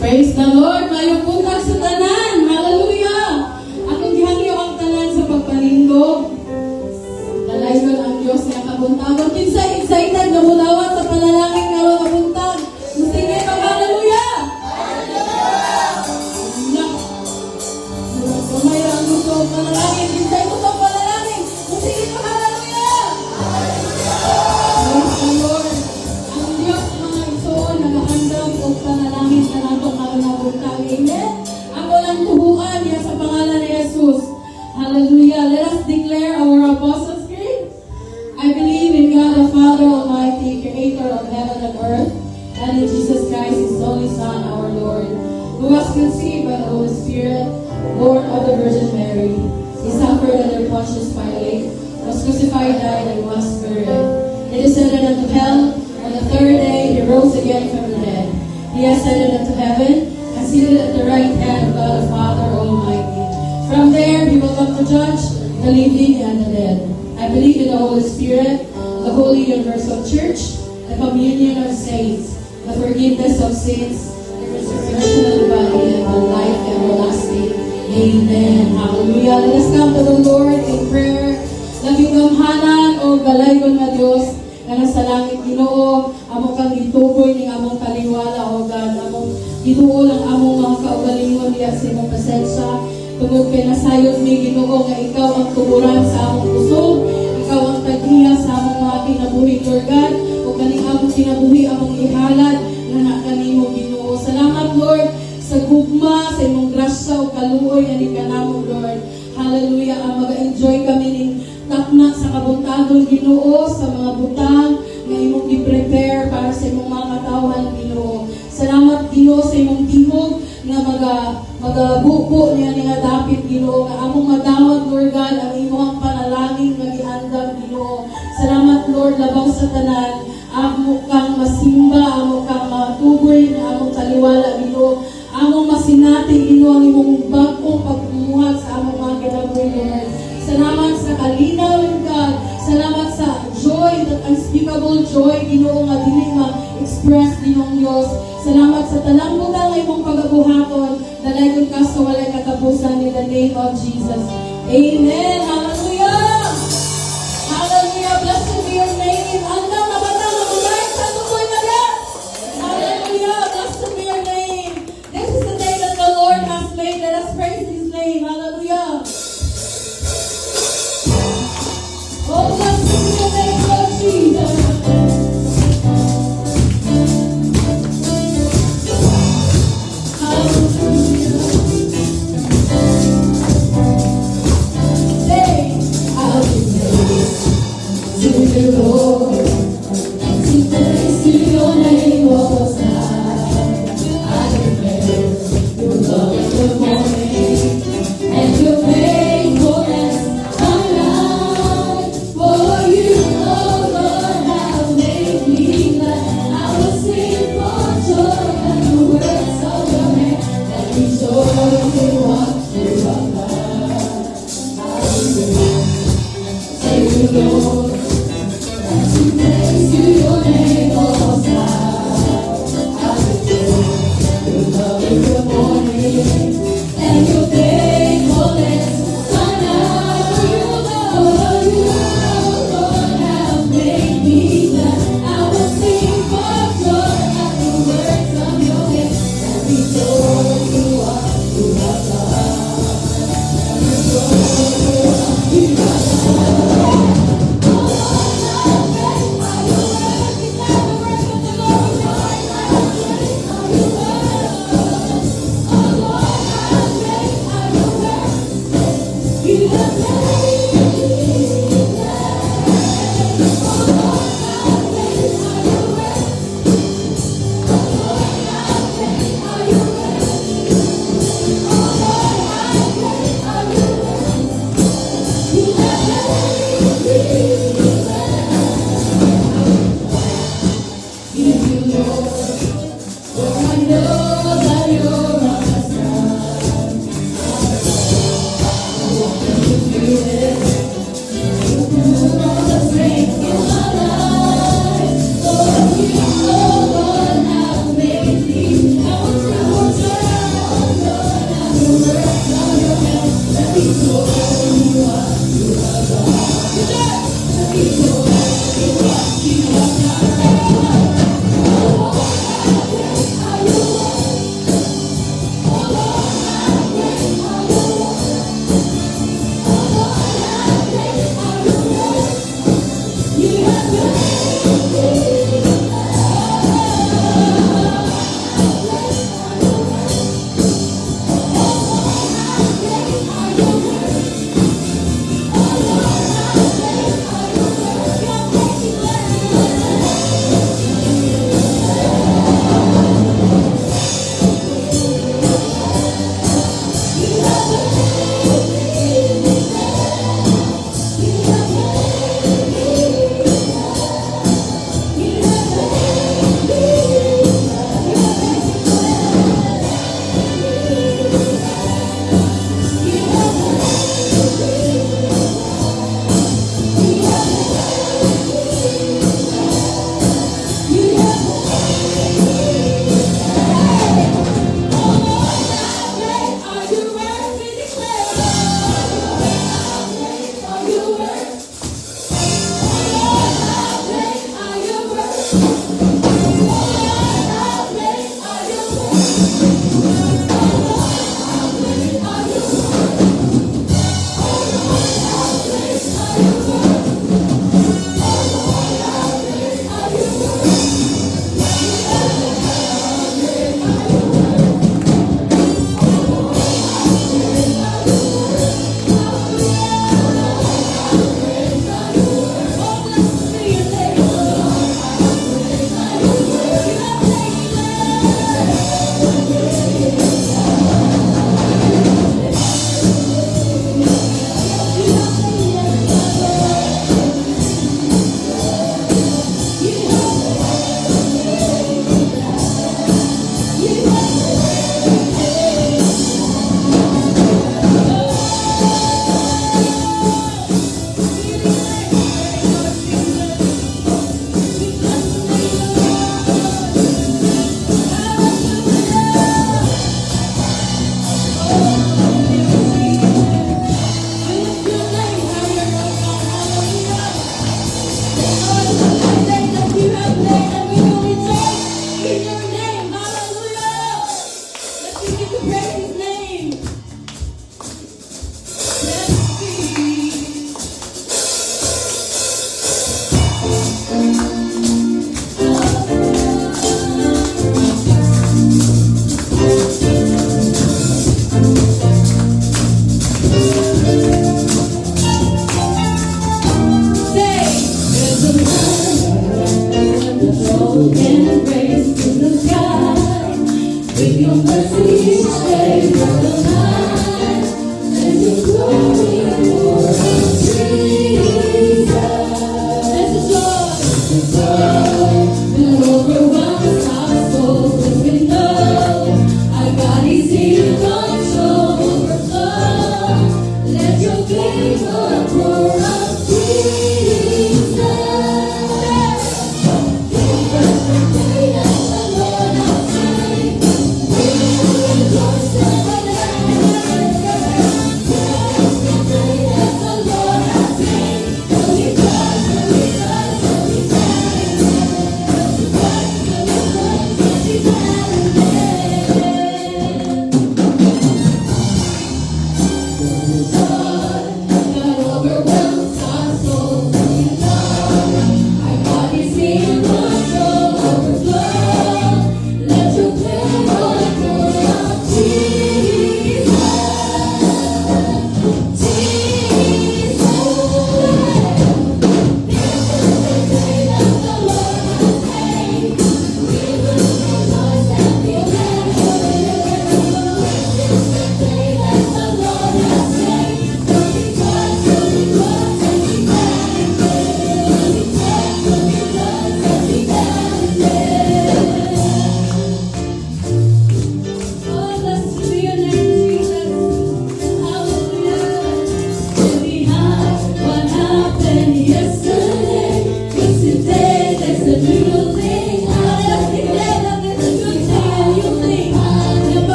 Praise the Lord! Mayong buntag sa tanan! Hallelujah! Akong gihangyo ang tanan sa pagpanindog. Dalaygon ang Diyos niya kabuntagon. Kinsa excited na mulawat sa panalangin nga mga buntag. Musingin ka, hallelujah! Hallelujah! Kumay ang gusto ang panalangin. Kinsa gusto ang panalangin. Musingin ka, hallelujah! Praise the Lord! Ang Diyos mga isuon nagahandang o panalangin na nato karon na buntag. Amen? Ako lang tuhuan niya sa pangalan ni Jesus. Hallelujah! Let us declare our Apostles' Creed. I believe in God the Father Almighty, creator of heaven and earth, and in Jesus Christ, His only Son, our Lord, who was conceived by the Holy Spirit, born of the Virgin Mary. He suffered under Pontius Pilate, was crucified, died, and was buried. He descended into hell. On the third day, He rose again from the dead. He ascended into heaven, and seated at the right hand of God the Father Almighty. From there, He will come to judge the living and the dead. I believe in the Holy Spirit, the Holy Universal Church, the communion of saints, the forgiveness of sins, the resurrection of the body, and the life everlasting. Amen. Hallelujah. Let us come to the Lord in prayer. Labing gamhanan o galaygon nga Diyos, nga nasa langit Ginoo, among kang gituboy ning among taliwala o God, among gituol ang among mga kaugalingon diya sa imong presensya. Tungod kay nasayod mi Ginoo nga ikaw ang tuburan sa among pusog, ikaw ang taghiya sa among mga kinabuhi, Lord God, o kaning among kinabuhi among ihalad na nakanimo Ginoo. Salamat Lord sa gugma, sa imong grasya o kaluoy ani kanamo Lord. Hallelujah. Ang mag-enjoy kami ning takna sa kabuntagon Ginoo, sa mga butang nga imong gi-prepare para sa imong mga katawan Ginoo. Salamat Ginoo sa imong tihog nga magabuko niya nga dapit Ginoo, nga among madawat Lord God ang imong panalangin nga gihandam Ginoo. Salamat Lord labaw sa tanan, amo kang masimba, amo kang matuboy na among taliwala Ginoo, among masinati Ginoo ang imong bagong pagmuhat sa among mga kinabuhi Lord. Salamat sa kalinaw Lord God, salamat sa joy, that unspeakable joy Ginoo nga dili ma-express Ginoong Dios. Salamat sa tanang butang imong pagabuhaton, dalaygon ka sa walay katapusan in the name of Jesus. Amen. Hallelujah. Hallelujah. Blessed be your name. Andang na batang na mulay sa tukoy na lang. Hallelujah. Blessed be your name. This is the day that the Lord has made. Let us praise His name. Hallelujah. Oh, blessed be the name of Jesus.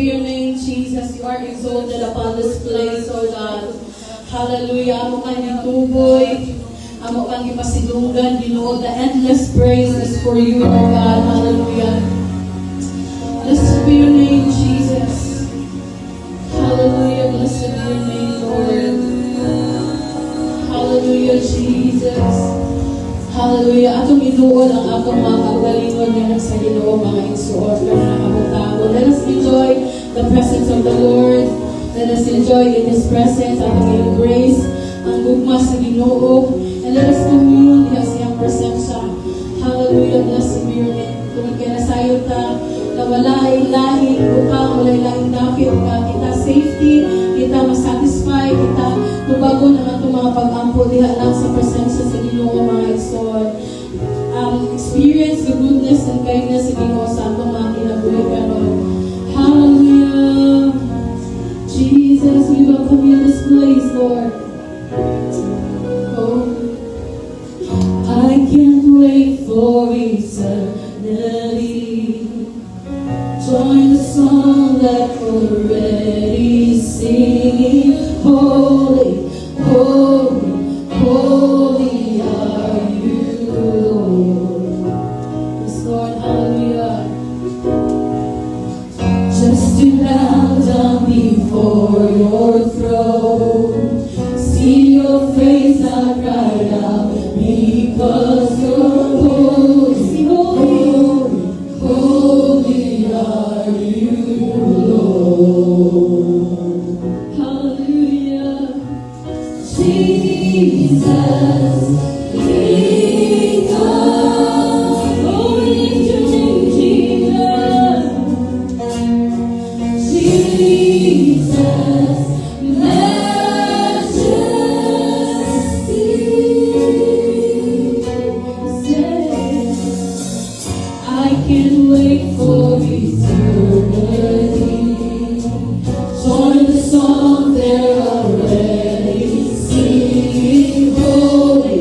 be your name, Jesus. You are exalted upon this place, oh God. Hallelujah. Amo kang gituboy. Amo kang gipasidunggan, Ginoo. The endless praise is for you, oh God. Hallelujah. Blessed be your name, Jesus. Hallelujah. Blessed be your name, Lord. Hallelujah, Jesus. Hallelujah. Atong inuod ang atong mga kagalingon nga sa Ginoo, mga igsuon nga nakabutago. Let us enjoy the presence of the Lord. Let us enjoy in His presence, ang iyong grace, ang gugma sa Ginoo. And let us commune sa iyang presensya. Hallelujah. Blessed be your name. Kung kinasayo ta, na wala ay lahing bukang, wala ay lahing dapit ka. Kita safety, kita masatisfy, kita tubago na itong mga pag-ampo diha lang sa presensya sa Ginoo, mga igsoon. Experience the goodness and kindness sa Ginoo sa atong mga kinabuhi karon. Hallelujah. Jesus, we welcome you in this place, Lord. Oh, I can't wait for eternity. Join the song that we're already singing. Holy, holy, holy are you, Lord. Yes, Lord, hallelujah. Just to bow down before your throne, see your face, I cried out, because you're holy, holy, holy are you, Lord. Hallelujah. Jesus, King of glory, lift your name, Jesus. Jesus, majesty. I can't wait for eternity. Join the song they're already singing. Holy,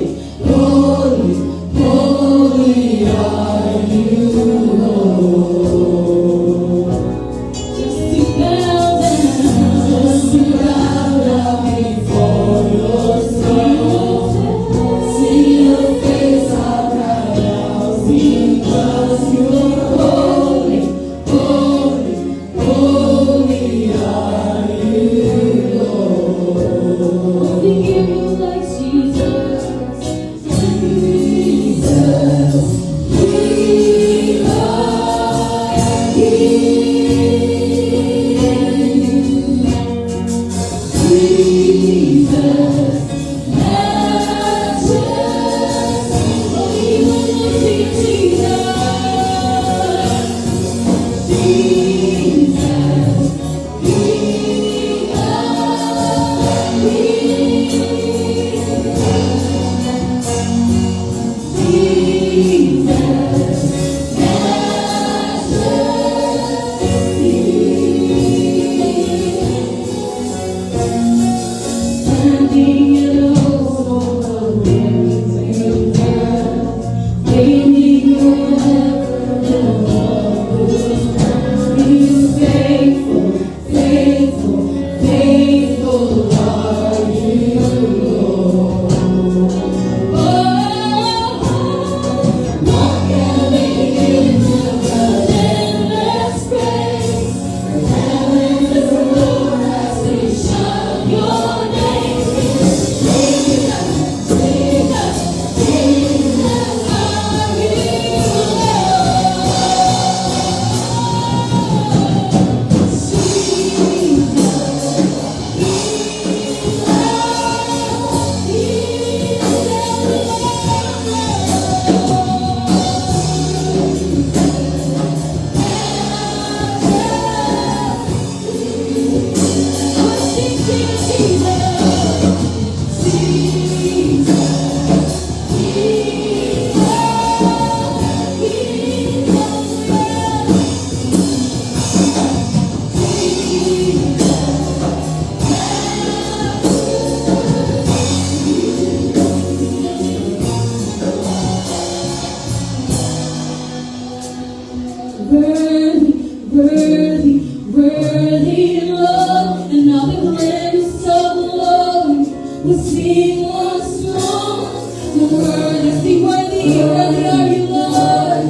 once more. Worthy, sing worthy, worthy are you, Lord.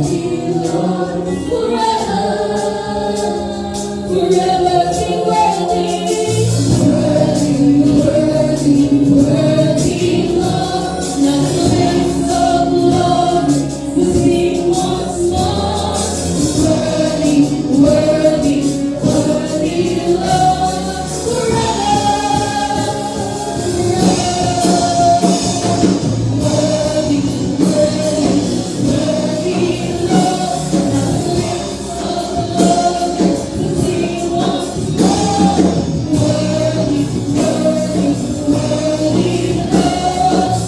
Forever, forever, sing worthy. Worthy, worthy, worthy, Lord. Now the praise of the Lord will sing once more. Worthy, worthy, worthy, Lord. Forever, worthy, worthy, worthy, Lord. Now the praise of the Lord will sing once more. Worthy, worthy, worthy, Lord.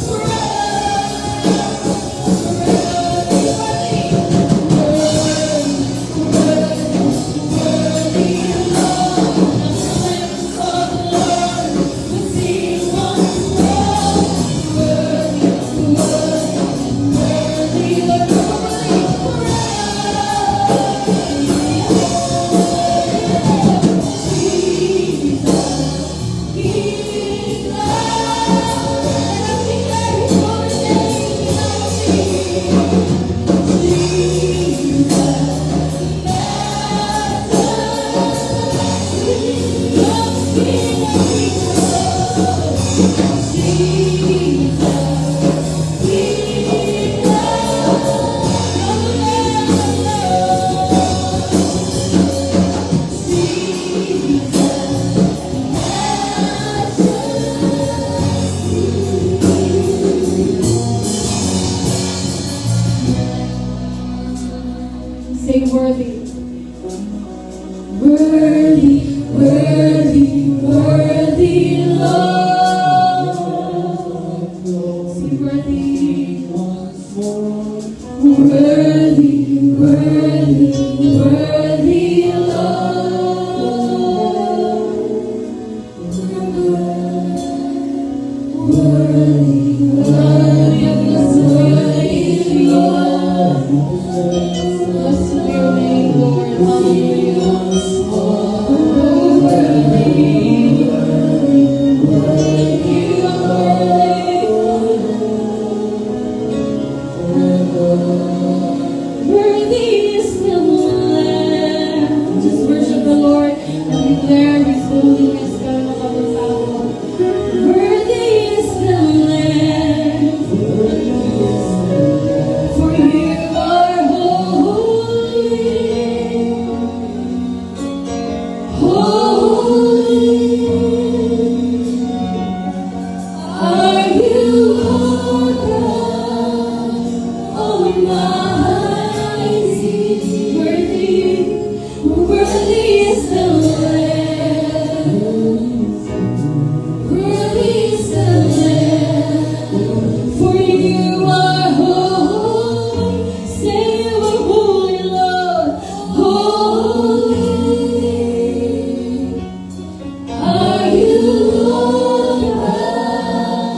Say worthy. Worthy, worthy, worthy, Lord. Say worthy. Worthy, worthy, worthy, Lord. Worthy, worthy, Lord. Bless your name, Lord. Hallelujah. Oh, worthy, worthy, you are worthy. Worthy is the Lamb. Just worship the Lord and declare His holiness. Kaya makapagtao. Worthy is the Lamb. For you are holy. Holy are you, Lord God Almighty. Worthy, worthy is the Lamb. Worthy is the Lamb. For you are holy. Say you are holy, Lord. Holy are you, Lord God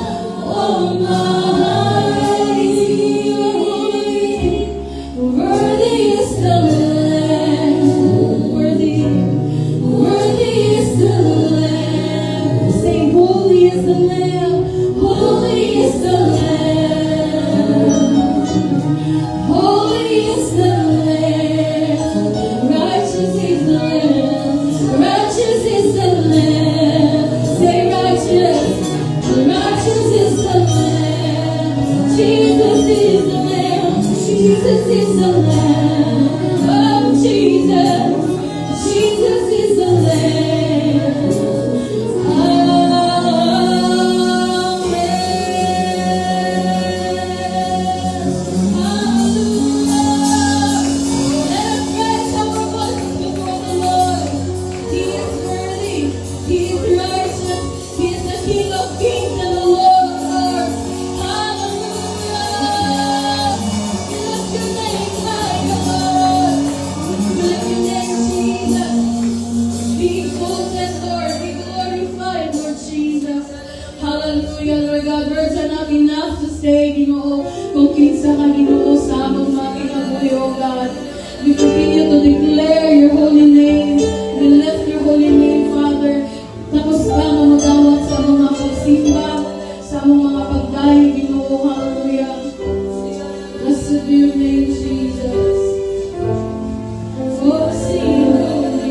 Almighty. You are holy. Worthy is the Lamb. Worthy, worthy is the Lamb. Say, holy is the Lamb. Holy is the Lamb. Holy is the Lamb. Righteous is the Lamb. Righteous is the Lamb. Say righteous. Righteous is the Lamb. Jesus is the Lamb. Jesus is the Lamb. Oh, Jesus. Jesus is the Lamb. Hallelujah, Lord God. Words are not enough to say, Ginoo, kung kinsa ka, Ginoo, sa among mga kinabuhi, O God. We continue to declare your holy name. We lift your holy name, Father. Tapos pa na magawat sa among mga pagsimba, sa among mga pagkain, Ginoo. Hallelujah. Blessed be your name, Jesus. Oh, sing your name.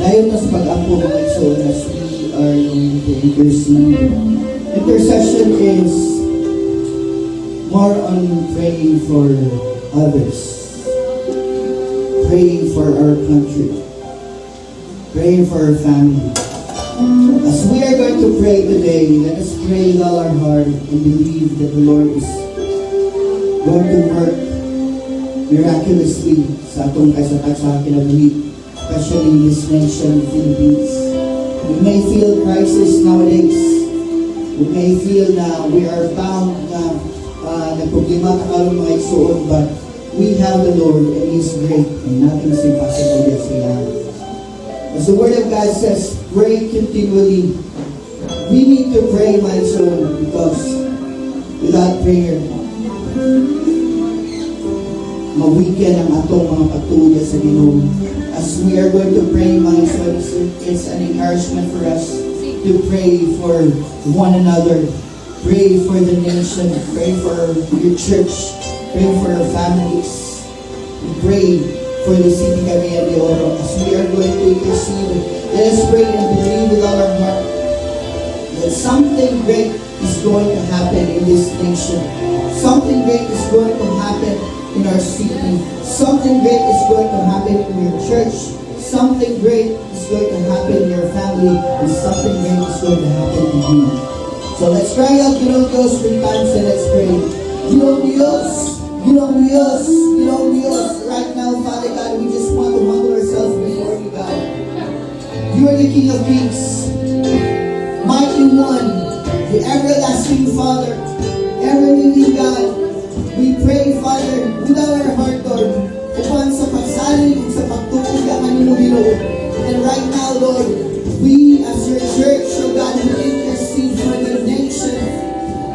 Layon na sa pag-ampo mga igsoon as we are going to intercede. Intercession is more on praying for others, praying for our country, praying for our family. As we are going to pray today, let us pray with all our heart and believe that the Lord is going to work miraculously sa atong kaisatag sa kinabuhi, especially in this nation, Philippines. We may feel crisis nowadays. We may feel na we are bound na nagproblema karon mga igsoon, but we have the Lord and He is great and nothing is impossible with Him. As the Word of God says, pray continually. We need to pray, my soul, because without prayer, ma-weaken ang atong mga patuloy sa Ginoo. As we are going to pray, my soul, it's an encouragement for us to pray for one another. Pray for the nation. Pray for your church. Pray for our families. Pray for the city Cagayan de Oro. As we are going to intercede, let us pray and believe with all our heart that something great is going to happen in this nation. Something great is going to happen in our city. Something great is going to happen in your church. Something great is going to happen in your family. And something great is going to happen in you. So let's cry out, Ginoo Diyos, 3 times and let's pray. Ginoo Diyos, Ginoo Diyos, Ginoo Diyos. Right now, Father God, we just want to humble ourselves before you, God. You are the King of Kings, Mighty One, the everlasting Father, ever-living God. We pray, Father, with our heart, Lord, upon sa pagsalig sa pagtuog ang kanino Ginoo. And right now, Lord, we as your church, oh God, we intercede for the nation.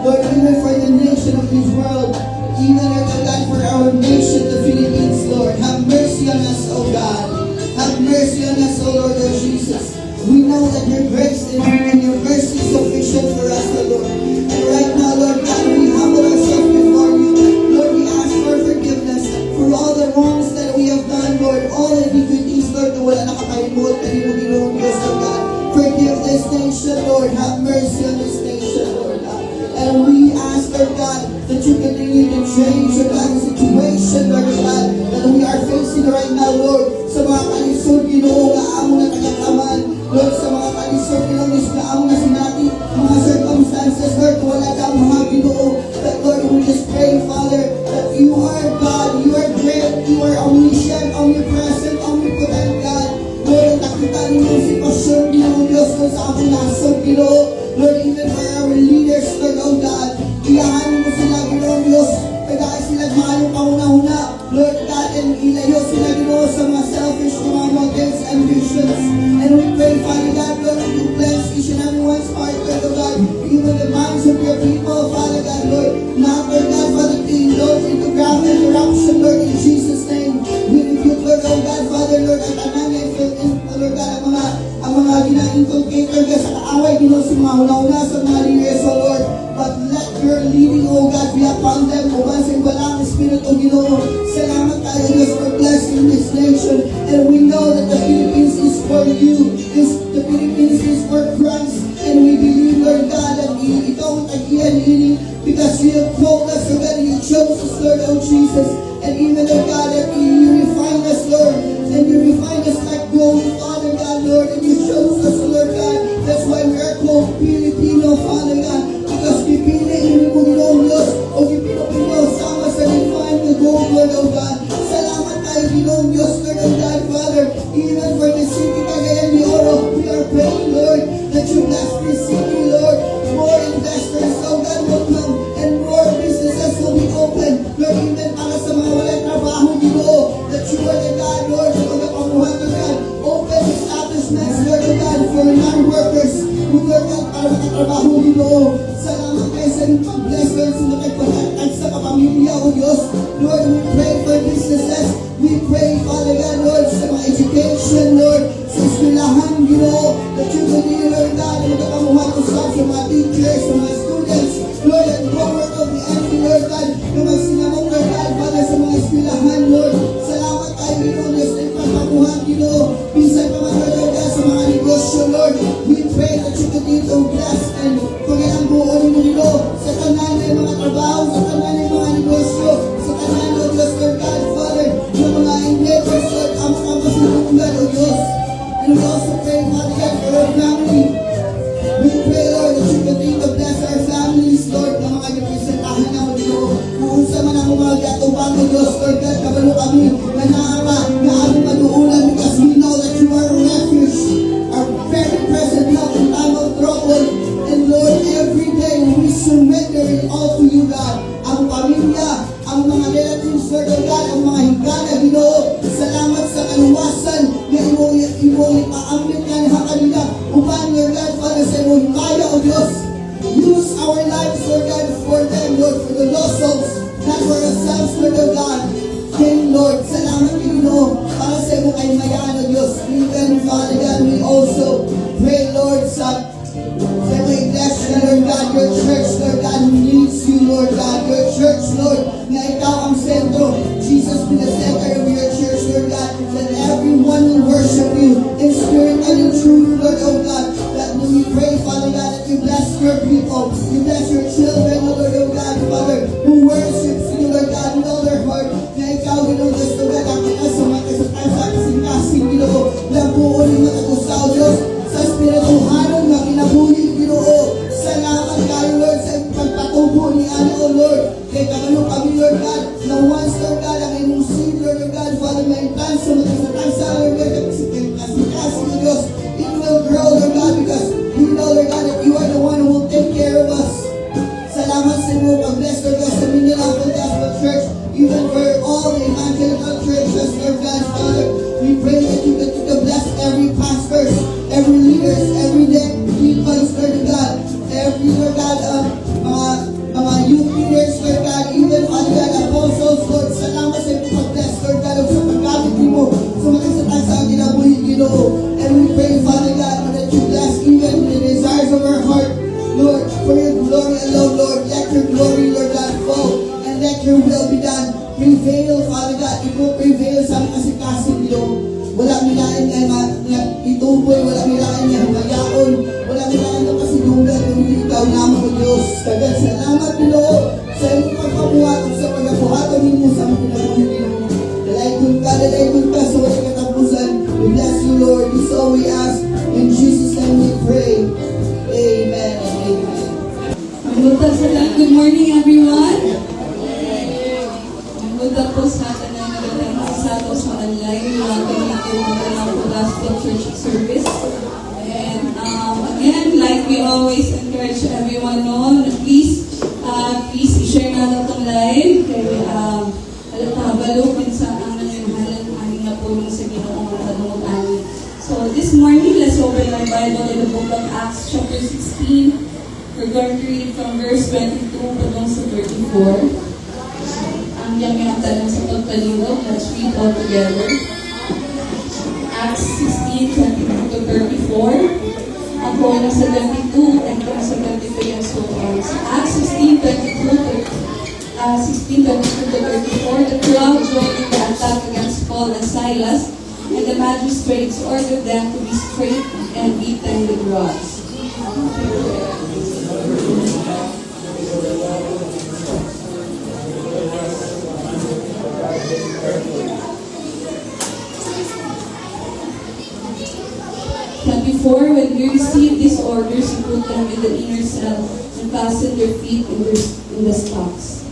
Lord, even for the nation of this world, even, oh God, for our nation, the Philippines, Lord. Have mercy on us, oh God. Have mercy on us, oh Lord, oh Jesus. We know that your grace and your mercy is sufficient for us, oh Lord. And right now, Lord God, we humble ourselves before you. Lord, we ask for forgiveness for all the wrongs that we have done, Lord. All the iniquities, Lord, na wala nakakalimot, na Ginoo Diyos, oh God. Forgive this nation, Lord. Have mercy on this nation, Lord God. And we ask, Lord God, that you continue to change, Lord God, the situation, Lord God, that we are facing right now, Lord. Sa mga kalisod, Ginoo, kaamo na tagakaman. Lord, sa mga kalisod, Ginoo, kaamo na sinati, mga circumstances, Lord, wala kang mga Ginoo. But Lord, we just pray, Father, that you are God, you are great, you are omniscient, omnipresent, omnipotent God. Lord, nakita niyo yung sitwasyon, Ginoo Diyos, kung sa among nasod, Ginoo. Lord, even for our leaders, Lord, oh God, iyahanin mo sila, Ginoo Diyos, kaya sila mahal pauna-una, Lord God, and ilayo sila, Ginoo, sa mga selfish, mga motives and visions. And we pray, Father God, Lord, you bless each and everyone's heart, Lord, oh God, even the minds of your people, Father God, Lord, not, Lord God, Father, to indulge into graft and corruption, Lord, in Jesus' name. We rebuke, Lord, oh God, Father, Lord, at anangin, Lord God, ang mga gina-inculcate, Lord God, sa kaaway, Ginoo, sa mga una-una, sa mga leaders, oh Lord, but let your leading, oh God, be upon them, uban sa ibalang Espiritu, Ginoo. Salamat tayo, Diyos, for blessing this nation. And we know that the Philippines is for you. The Philippines is for Christ. And we believe, Lord God, that ikaw ang tagihan because you have called us, Lord God, and you chose us, Lord, oh Jesus. And even, Lord God, that you refine us, Lord, and you refine us like gold, Father God, Lord, and you chose us, Lord God. That's why we are called Filipino, Father God, because pipili mo Ginoo Diyos, o Pilipino sama sa refine the gold, Lord, oh God. Salamat tayo, Ginoo Diyos, Lord, oh God, Father, even for the city Cagayan de Oro, we are praying, Lord, that you bless this city, Lord. More investors, oh God, will come, and more businesses will be open, Lord, even para sa mga walang trabaho, Ginoo, that you are the God, Lord, sa mga pamuhan, Lord God, open establishments, Lord, oh God, for non-workers, Lord God, para makatrabaho, Ginoo. Salamat kayo sa inyong pag-bless, Lord, sa nakipagkatag sa kapamilya, O Diyos. Lord, we pray for businesses. We pray, Father God, Lord, sa mga education, Lord, sa eskwelahan, Ginoo, that you will be, Lord God, na magkapamuhan usap sa mga teachers, sa mga students, Lord, and the work of the enemy, Lord God, na magsinamong, Lord God, Father, sa mga eskwelahan, Lord. Salamat tayo, Ginoo, Diyos, na ipagpamuhan, Ginoo. Pinsan pa man, Lord God, also pray, Father God, for our family. We pray, Lord, that you continue to bless our families, Lord, na mga representahan na mo dito. Kung sa man ang mga gatubang mo, Diyos, Lord God, kabalo kami, na naama, na aming maduulan, because we know that you are a refuge, our very present help in time of trouble. And Lord, every day we surrender it all to you, God. Ang pamilya, ang mga relatives, Lord God, ang mga higala, Ginoo, salamat sa kaluwasan na imo ipaamit ka na kanila. Upan, Lord God, para sa imo kaya, O Diyos. Use our lives, Lord God, for them, Lord, for the lost souls, not for ourselves, Lord God. Then, Lord, salamat, Ginoo, para sa imo kayamayan, O Diyos. Even, Father God, we also pray, Lord, sa iglesia, Lord God, your church, Lord God, who needs you, Lord God, your church, Lord, na ikaw ang sentro. Jesus be the center of your church, Lord God, that everyone will worship you in spirit and in truth, Lord, oh God, that when we pray, Father God, that you bless your people, you bless your children, Lord, oh God, Father, who worships you, Lord God, with all their heart, na ikaw, Lord, Lord God, ang kasing-kasing, Ginoo, na buo ng mga kusaw, Diyos, sa espirituhanon na kinabuhi, Ginoo. Salamat kayo, Lord, sa pagpatubo ni Ano, Lord. Kaya kabalo kami, Lord God, na once, Lord God, ang imong seed, Lord God, Father, may plans sa mga Lord God, kasi Diyos, it will grow, Lord God, because we know, Lord God, that you are the one who will take care of us. Salamat sa inyo, pag-bless, Lord God, sa Mindanao Gospel Church, even for all the evangelical churches, Lord God, Father, we pray that you continue to bless every pastor, every leaders, every deacons, Lord God, every, Lord God, mga youth leaders, Lord God, even, Father God, apostles, Lord, salamat sa inyo, pag-bless, Lord God, sa paggamit mo, sa mga sa ang ginabuhin, Ginoo. And we pray, Father God, that you bless even the desires of our heart, Lord, for your glory alone, Lord. Let your glory, Lord God, fall, and let your will be done. Prevail, Father God. Ikaw prevail sa mga kasing-kasing, Ginoo. Wala milain nga ituboy, wala milain nga humayaon, wala milain nga kasinungan, kundi ikaw naman, O Diyos. Kagad salamat, Ginoo, sa iyong pagpabuhaton, sa pagpabuhaton ninyo sa mga pinabuhin, Ginoo. Dalaykon ka sa walang katapusan. We bless you, Lord. This all we ask. In Jesus' name we pray. Amen and amen. Good morning, everyone. Magbuta po sa atin na nagalang sa ato sa online. Welcome to the Gospel Church service. And again, like we always encourage everyone on, please i-share na itong live. Kaya balupin sa aming halang na pulong sa Ginoong Tanungan. So this morning, let's open our Bible in the book of Acts chapter 16. We're going to read from verse 22 patong sa 34. Ang yung tanong sa pagpalinaw, let's read all together. Acts 16, 22 to 34. Ako na sa 22, and ako sa 33 ang so sa Acts 16, 22 to 34, the crowd joined in the attack against Paul and Silas, and the magistrates ordered them to be stripped and beaten with rods. Before, when we received these orders, he put them in the inner cell and fastened their feet in the stocks.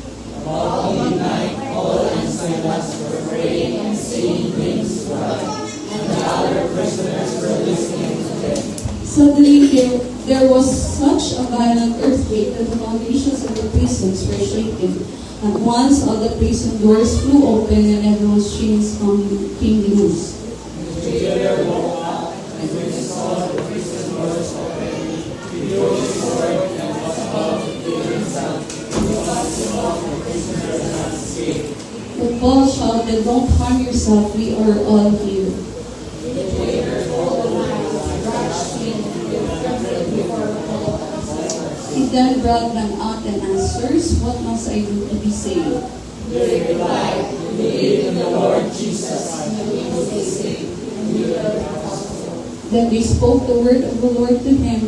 All night, Paul and Silas were praying and saying things to God, and the other prisoners were listening to them. Suddenly, there was such a violent earthquake that the foundations of the prisons were shaken. At once, all the prison doors flew open and everyone's chains came loose. The jailer woke up, and when he saw the prison doors open, he drew his sword and was about to kill himself. He was about the prisoners not escape. But Paul shouted, "Don't harm yourself, we are all here." The jailer told him, "Rush in, and trembled before Paul and Silas." He then brought them out and asked, "Sirs, what must I do to be saved?" They replied, "Believe in the Lord Jesus, and you will be saved, and you will be prosperous." Then they spoke the word of the Lord to him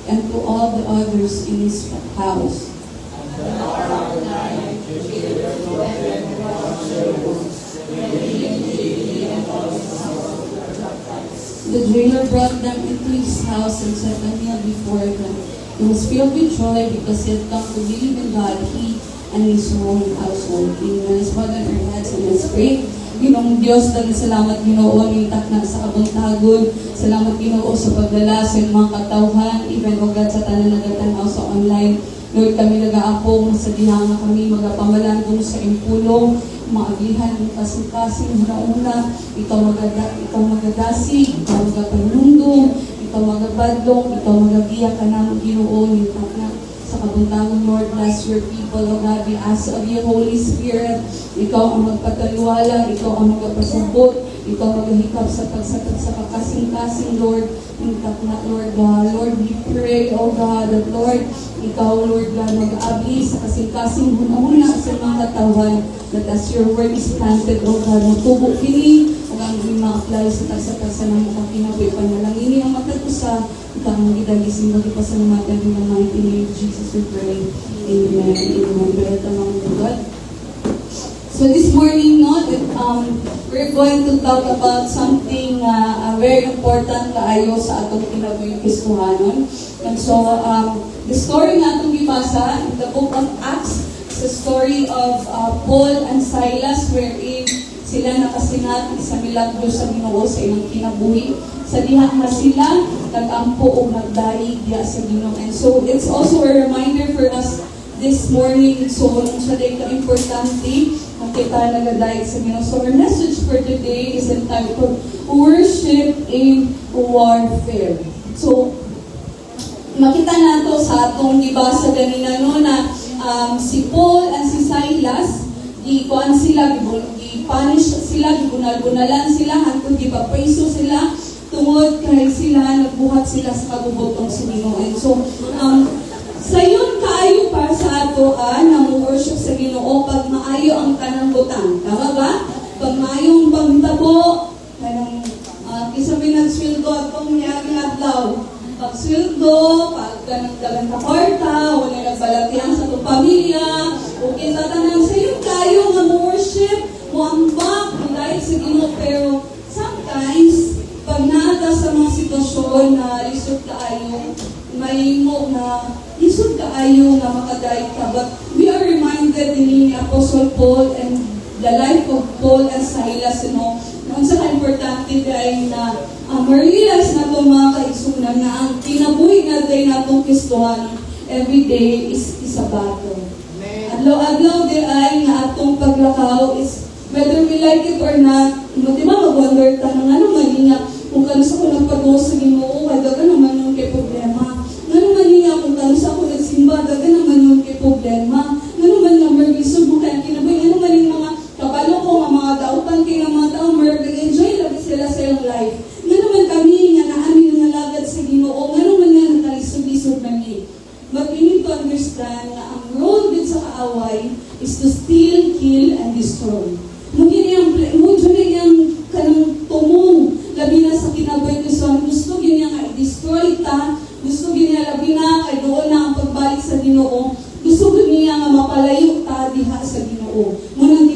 and to all the others in his house. At the hour of the night, the jailer took them and washed their wounds. Then he and all his household were baptized. The jailer brought them into his house and set a meal before them. He was filled with joy because he had come to believe in God, he and his whole household. Amen. Let's bow down our heads and let's pray. Ginong Diyos, dahil salamat Ginoo, nintak na sa kabuntagon. Salamat Ginoo sa pagdala sa mga katawhan, even o God sa tanan nagatanaw sa online. Lord, kami nag-aapong sa dihang na kami magapamalandong sa impulong, maaglihan ng kasing-kasing una-una, ikaw magadasi, ikaw magapanundong, ikaw magabadlong, ikaw magagiya ka na Ginoo, nintak na sa kabuntagon. Lord, bless your people, O God, we ask of you, Holy Spirit, ikaw ang magpataliwala, ikaw ang magpasabot, ikaw maghihikap sa pagsatag sa kakasing-kasing, Lord, nintak na, Lord God. Lord, we pray, O God, that Lord, ikaw, Lord God, mag-abi sa kasing-kasing huna-huna sa mga katawan, that as your word is planted, O God, magtubo kini, o ang ma-apply sa tagsa-tagsa ng mga kinabuhi panalangin ang matag-usa, ikaw ang gidagising magipasalamatan in the mighty name of Jesus we pray. Amen. Amen. Pero tamang God. So this morning, we're going to talk about something very important kaayo sa atong kinabuhi Kristohanon. And so, the story na atong gibasa in the book of Acts, the story of Paul and Silas, wherein sila nakasinat sa milagro sa Ginoo sa ilang kinabuhi. Sa diha na sila nag-ampo o nagdaig diya sa Ginoo. And so it's also a reminder for us this morning. So kung siya day ka-importante, makita nagadaig sa Ginoo. So our message for today is entitled Worship in Warfare. So makita nato sa atong gibasa ganina no na si Paul and si Silas ikuan sila, gi-punish sila, gigunal-gunalan sila, hangtod gipapriso sila, tungod kay sila, nagbuhat sila sa kagubotong sa Ginoo. And so, sayon kaayo para sa ato, na mo-worship sa Ginoo, pag maayo ang kanang butang. Tama ba? Pag maayong pagtabo, kanang, kisabi nagswildo at kung niyaging adlaw, pag-swildo, pag-dalang kaporta, wala nagbalatihan sa itong pamilya, okay, tatanang sa'yo kayo nga worship, muambak, dahil sa Ginoo, pero sometimes, pag nada sa mga sitwasyon na lisod kaayo, mahimo na lisod kaayo na makadaig ka, but we are reminded ni Apostle Paul and the life of Paul and Silas, kung sa ka-importante dahil na ma-realize na itong mga kaigsunan na ang kinabuhi na dahil na itong Kristohanon everyday is a battle. Adlaw-adlaw dahil na atong paglakaw is whether we like it or not, di ba mag-wonder ta ng ano maninga kung kanusa ko nagpagawa sa Ginoo, kay daga naman yung kay problema. Ano maninga kung kanusa ko nagsimba, daga naman yung kay problema. Ano man nga mergisod mo kaya kinabuhi, ano man yung mga kabalo ko, mga dautan kay nga mga tao, enjoy lagi sila sa yung life. Nga naman kami nga naamin nga lagad sa Ginoo, nga naman nga nakalisod-lisod na niya. But we need to understand na ang role din sa kaaway is to steal, kill, and destroy. Mugin yung kanang tumong, labi na sa kinabuhi ko sa gusto niya nga i-destroy ta, gusto niya labi na kay doon na ang pagbalik sa Ginoo, gusto niya nga mapalayo ta diha sa Ginoo. Munang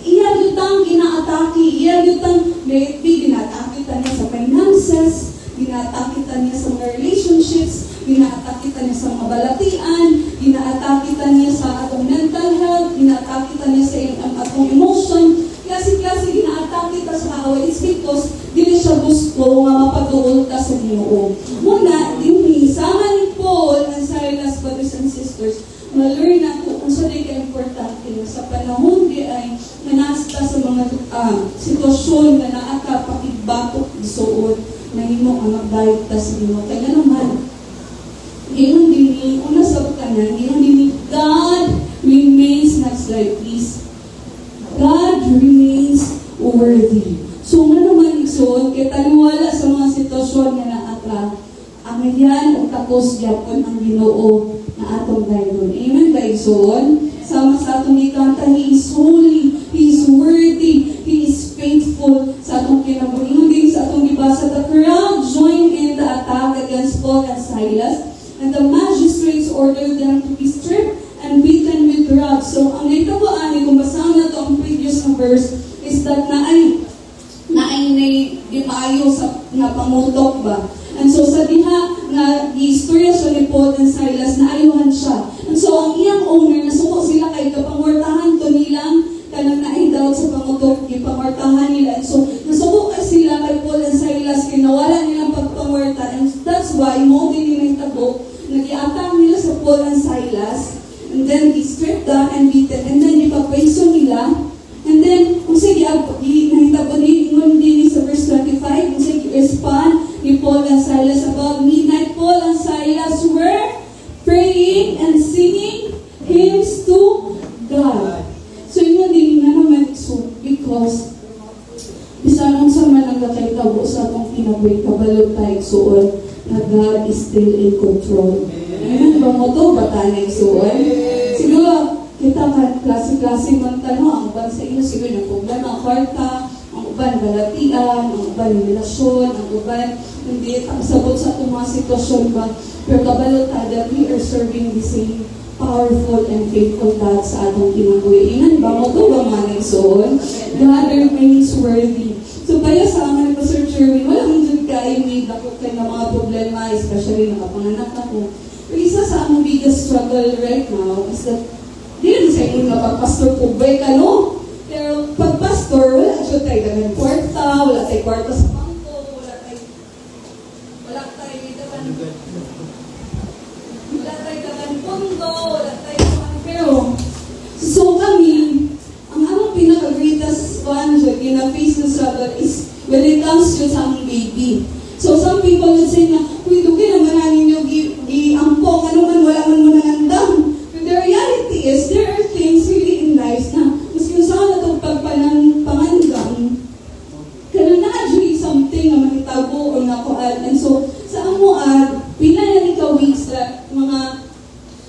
iyan yutang ginaatake, iyan yutang maybe ginaatake ta niya sa finances, ginaatake ta niya sa mga relationships, ginaatake ta niya sa mga balatian, ginaatake ta niya sa atong mental health, ginaatake ta niya sa atong emotion, klase-klase ginaatake ta sa kaaway. It's because dili siya gusto nga mapatuol ta sa Ginoo. Muna, sama ni Paul and Silas, brothers and sisters, ma-learn na kung sa di ka-importante sa panahon di ay manasta sa mga sitwasyon na naaka pakigbatok isuot na himo ang magdayot ta sa Ginoo. Kaya naman, ginong dini, una sa kanan, ginong dini, God remains, next slide please, God remains worthy. So nga naman igsoon, kaya taliwala sa mga sitwasyon na naaka, ang yan o tapos yapon ang Ginoo na atong gaygon. Amen, gaygon. Sama sa atong ikanta, He is holy, He is worthy, He is faithful sa atong kinabuhi. Din sa atong gibasa, the crowd joined in the attack against Paul and Silas, and the magistrates ordered them to be stripped and beaten with rods. So, ang naitabuan, kung basahan na ito ang previous na verse, is that di maayo sa nga pangutok ba. And so sa diha nga giistorya siya ni Paul and Silas na ayuhan siya. And so ang iyang owner nasuko sila kay kapangortahan to nilang kanang naidawat sa pangutok gipangortahan nila. And so nasuko kay sila kay Paul and Silas kinawala nilang pagpangorta, and that's why mo din nagtabo nagiatang nila sa Paul and Silas, and then stripped down and beaten, and then ipapaiso nila. And then, kung sige, nahitabo din sa verse 25, kung sige, respond ni Paul and Silas about midnight. Paul and Silas were praying and singing hymns to God. So, yun din na naman, so, because bisanong sa manang kay tabo sa akong kinabuhi, kabalot tayo suon na God is still in control. Amen ba mo to? Batanay suon? Siguro, kita ka, klase-klase man tanong, ang uban sa inyo, siguro na problema, ang kwarta, ang uban balatian, ang uban relasyon, ang uban, hindi sabot sa itong mga sitwasyon ba, pero kabalot tayo that we are serving the same powerful and faithful God sa atong kinabuhi. Inan ba mo to ba mga nagsoon? God remains worthy. So kaya sa amin pa Sir Sherwin, wala mong dyan kayo may dakot kayo ng mga problema, especially nakapanganak ako. Pero isa sa among biggest struggle right now is that di rin sa inyo napag-pastor po ba ka, no? Pero pag-pastor, wala siya tayo ganang kwarta, wala tayo kwarta sa bangko, wala tayo ganang pondo, wala tayo pero so kami, ang among pinaka-greatest gina-face na struggle is when it comes to some baby. So some people would say na, uy, dugi naman na ninyo gi-ampong, ano man, wala man mo nanandam. But the reality is, there are things really in life na, mas kung saan na itong pagpanangpangandam, kaya na actually something na manitago o nakuan. And so, sa amuan, pinayan ka weeks na mga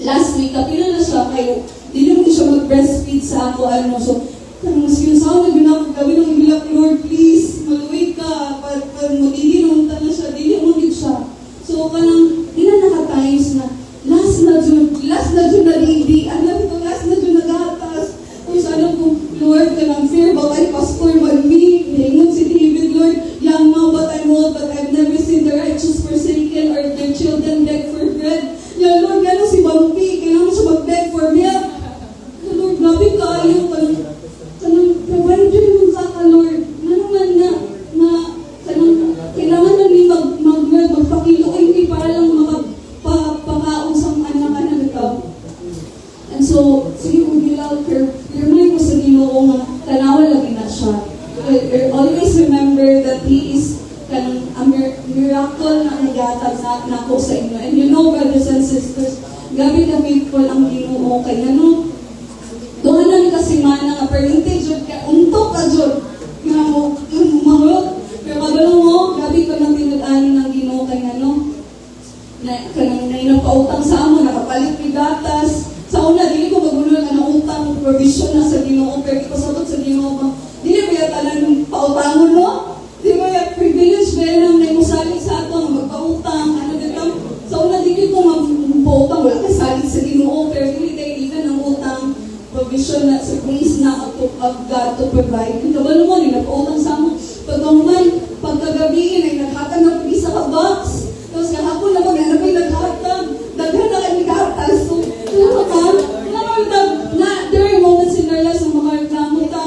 last week, kapila na siya kayo, di naman siya mag-breastfeed sa ako, ano, so, mas yun saan na gawin ng ibilak, Lord, please, maluwid ka, magdidinomta na siya, dinimumit siya. So, kanang, ilan naka-times na, last na dyan na lady, alam ito, last na dyan nag-atas. Kung saan ko, Lord, kanang fear, but I pastor, mag-me, naingon si David, Lord, young now, but I'm old, but I've never seen the righteous forsaken, or their children beg for bread. Yeah, Lord, gano'n si Bampi, kailangan siya mag-beg for milk. Lord, grabe kayo, kanang provider mo sa ka, Lord. Nanuman na kailangan na ni magpakilo ay para lang makapakaon sa anak-anak ito. And so, sige kung bilang, remind mo sa Ginoo nga, tanawa lagi na siya. Always remember that He is a miracle na nagatag na ako sa inyo. And you know, brothers and sisters, gabi ka faithful ang Ginoo kay ano, doon lang kasi mana nga percentage ka, untok ka dyan, nga mo, mahulog. Pero kabalo mo, gabi ka nang tinag-anin ng Ginoo kay ano, na inapautang sa amo, nakapalit ni gatas. Sa una, dili ko magulo na utang, provision na sa Ginoo, pero ipasabot sa Ginoo, dili ba yung talang pautangon mo? Di ba yung privilege ba yung naimusali sa ato, magpautang, ano dito? Sa una, dili ko magpautang, wala ka salit sa Ginoo, pero dili kayo ilan ng utang, provision na sa grace na of God to provide. Ang kabalo mo, nagpautang sa mo. Pagkagabihin ay naghatag ng isa ka box. Tapos kahapon na maghanap ay naghatag. Daghan na kayo naghatag. So, there are moments in our lives na makareklamo ka,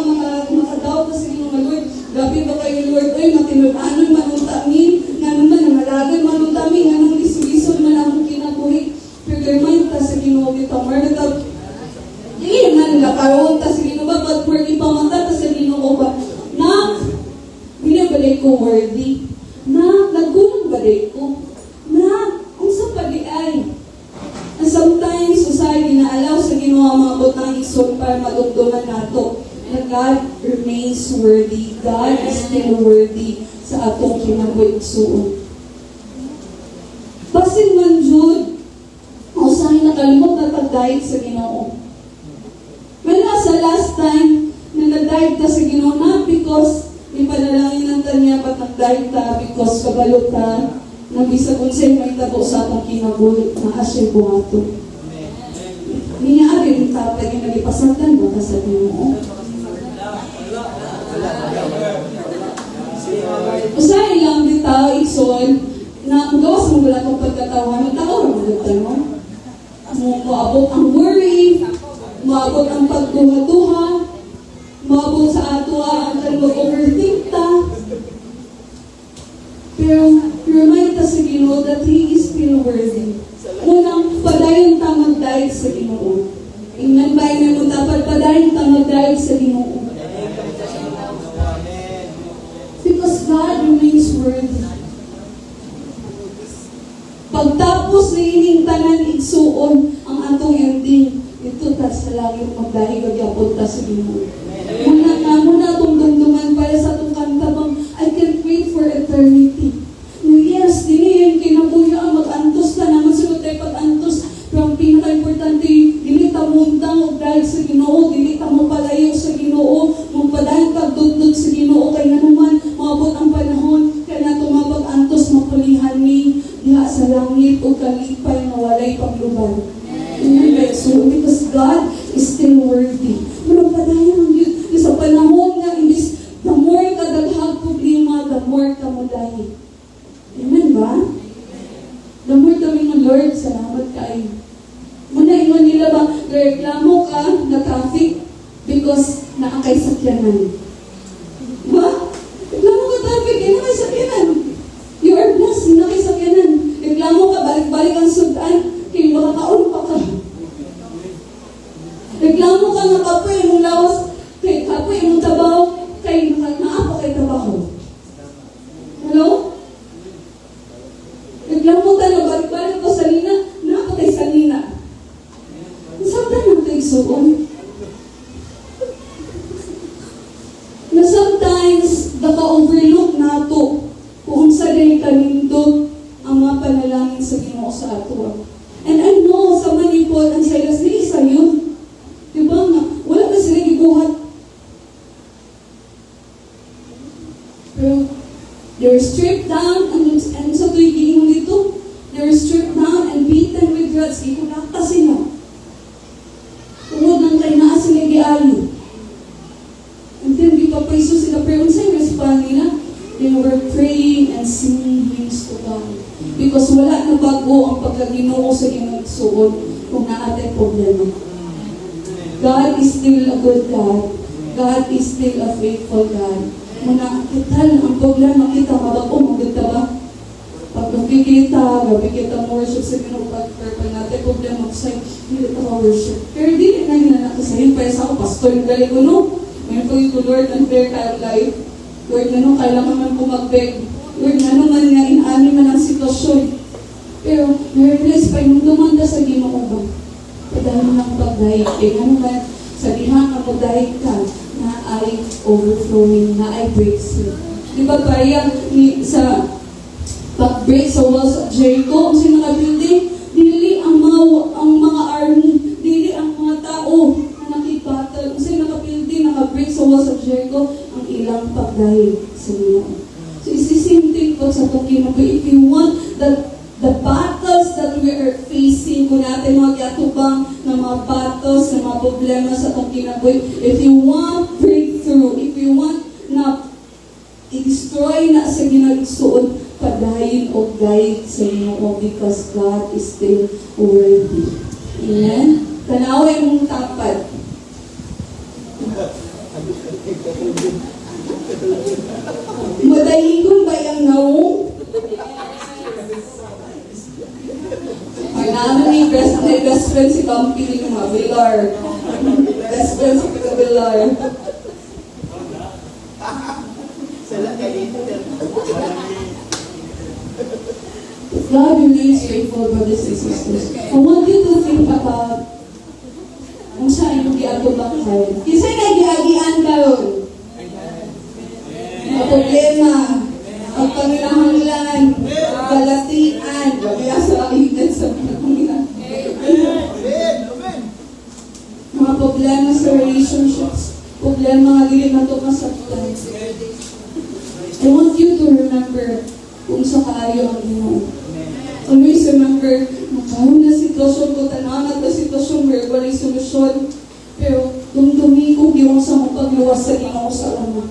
makadaw ka sa inyong Lord. Gabi ba kayo, Lord? Oy, matinulanan manong tamin. Nga naman, namalagan manong tamin. Nga naman, isu-isod man akong kinabuhi. Pero remind ka sa Ginoo kita. Marita, hindi na nagkaroon ta sa Ginoo ba? But for ipamata ta sa Ginoo ba? Na, binabalay ko worthy. Na, nagulong balay ko. Na, kung sa pag-iay. And sometimes, society na allow sa Ginoo ang mga butang isod para madugduman nato. Na God remains worthy. God is still worthy sa atong kinabuhi suon. Basin man jud, o saan nakalimot na pag-diet sa Ginoo. Wala sa last time na nag-diet ka sa Ginoo, not because ipanalangin ng tanya ba't nag-diet ka, because kabalo ka, nabisa kung sa'yo may tabo sa atong kinabuhi na asya buhato. Niyaari yung tapay yung nagipasagdan ba ka sa Ginoo? Usahay lang dito tao, Ikson, na kung gawas mo wala itong pagkatawa, ang tao, maabot ang worry, maabot ang pagduha-duha, maabot sa ato ang mag-overthink ta. Pero, remind ta sa Ginoo that He is still worthy. Unang, padayon ta magdayeg sa Ginoo. Ingnan ba na mo dapat padayon ta magdayeg sa Ginoo? Because God remains worthy. Pagtapos na ining tanan igsuon ang atong ending, ito ta sa langit magdahig agyapon ta sa Ginoo. Muna itong dumduman para sa itong kanta bang, I can't wait for eternity. Yes, dinihin kinabuya ang mag-antos ta naman sa tayo pag-antos. Pero ang pinaka-importante, dili ta mundang o dahil sa Ginoo, dili ta mo palayo sa Ginoo, mong padahil pagdudod sa Ginoo, kay nga naman, maabot ang panahon, kaya na tumapag-antos, mapulihan ni diha sa langit o kalipay na walay pagluban. So, because God is still worthy. Pero padayon ang yun, sa panahon nga, the more ka daghang problema, the more ka mo dahil. Amen ba? The more kami mo, Lord, salamat kayo. Muna ingon nila ba, reklamo ka na traffic because naakay sakyanan. Ba? Reklamo ka traffic, naakay sakyanan. You are blessed, naakay sakyanan. Reklamo ka, balik-balik ang sudan, kaya makakaon pa ka. Reklamo ka na kapoy mong lawas, kay kapoy mong tabaw, kay naapa kay tabaho. Hello? Reklamo ka na balik-balik ko sa lina, naapa kay sa lina. Sabdan ang kaigsuon. Na sometimes, naka-overlook na ito kung sa day kanindot ang mga panalangin sa Ginoo sa ato. And I know, sa Manipol, ang Silas na isa yun. Diba nga? Wala na sila gibuhat. Pero, they're stripped down, and sa tuwing giingong dito, they're stripped down and beaten with rods. Ikunakta sila. Tungod ng kay naa sila giayo. And then, di pa paiso sila. Pero, sa'yo respond nila, they were praying and singing hymns to God. Because wala na bago ang pagkaginoo sa ginagsuon kung naatay problema. God is still a good God. God is still a faithful God. Muna kita ang problema kita, mabago, maganda ba? Pag nakikita, gabi kita worship sa Ginoo, pag natin problema ko sa'yo, hindi kita worship. Pero di na yun na nakasahin, pa sa ako, pastor, galing ko, no? Ngayon ko ito, Lord, unfair kayong life. Lord, ano, kailangan man ko mag-beg. Lord, ano man nga, inani man ang sitwasyon. Pero, na-realize pa, yung dumanda sa Ginoo ba? Padahil ng pagdahig, ano man, sa dihang ang pagdahig ka, na ay overflowing, na ay breakthrough. Di ba parang sa pag-break sa walls of Jericho, ang sinakabuilding, dili ang mga army, dili ang mga tao na nakibattle. Ang sinakabuilding, naka-break sa walls of Jericho, ang ilang pagdahig sa Ginoo. So, isisimtin ko sa Tokyo, if you want the battles that we are facing, kung natin mga yatubang na mga battles, na mga problema sa itong kinabuhi, if you want breakthrough, if you want na i-destroy na sa ginagsuon, padayon o guide sa Ginoo because God is still worthy. Amen? Tanawin mong tapat. Madahigon ba yung naong? Ay namin ni best friend si Bumpy ni Villar. Best friend si Villar. God remains faithful, brothers and sisters. I want you to think about kung saan yung giatubang kayo. Kisa'y nagiagian kayo. Ang problema, ang panginahanglan, kalatian, gabiya sa kahinan sa Panginoon. Mga problema sa relationships, problema nga dili na ito masaktan. I want you to remember kung sa kaayo ang Ginoo. Always remember, nakahon na sitwasyon ko, tanaw na sitwasyon, may walay solusyon. Pero, dumdumi ko gawang sa mga pagluwas sa Ginoo sa una.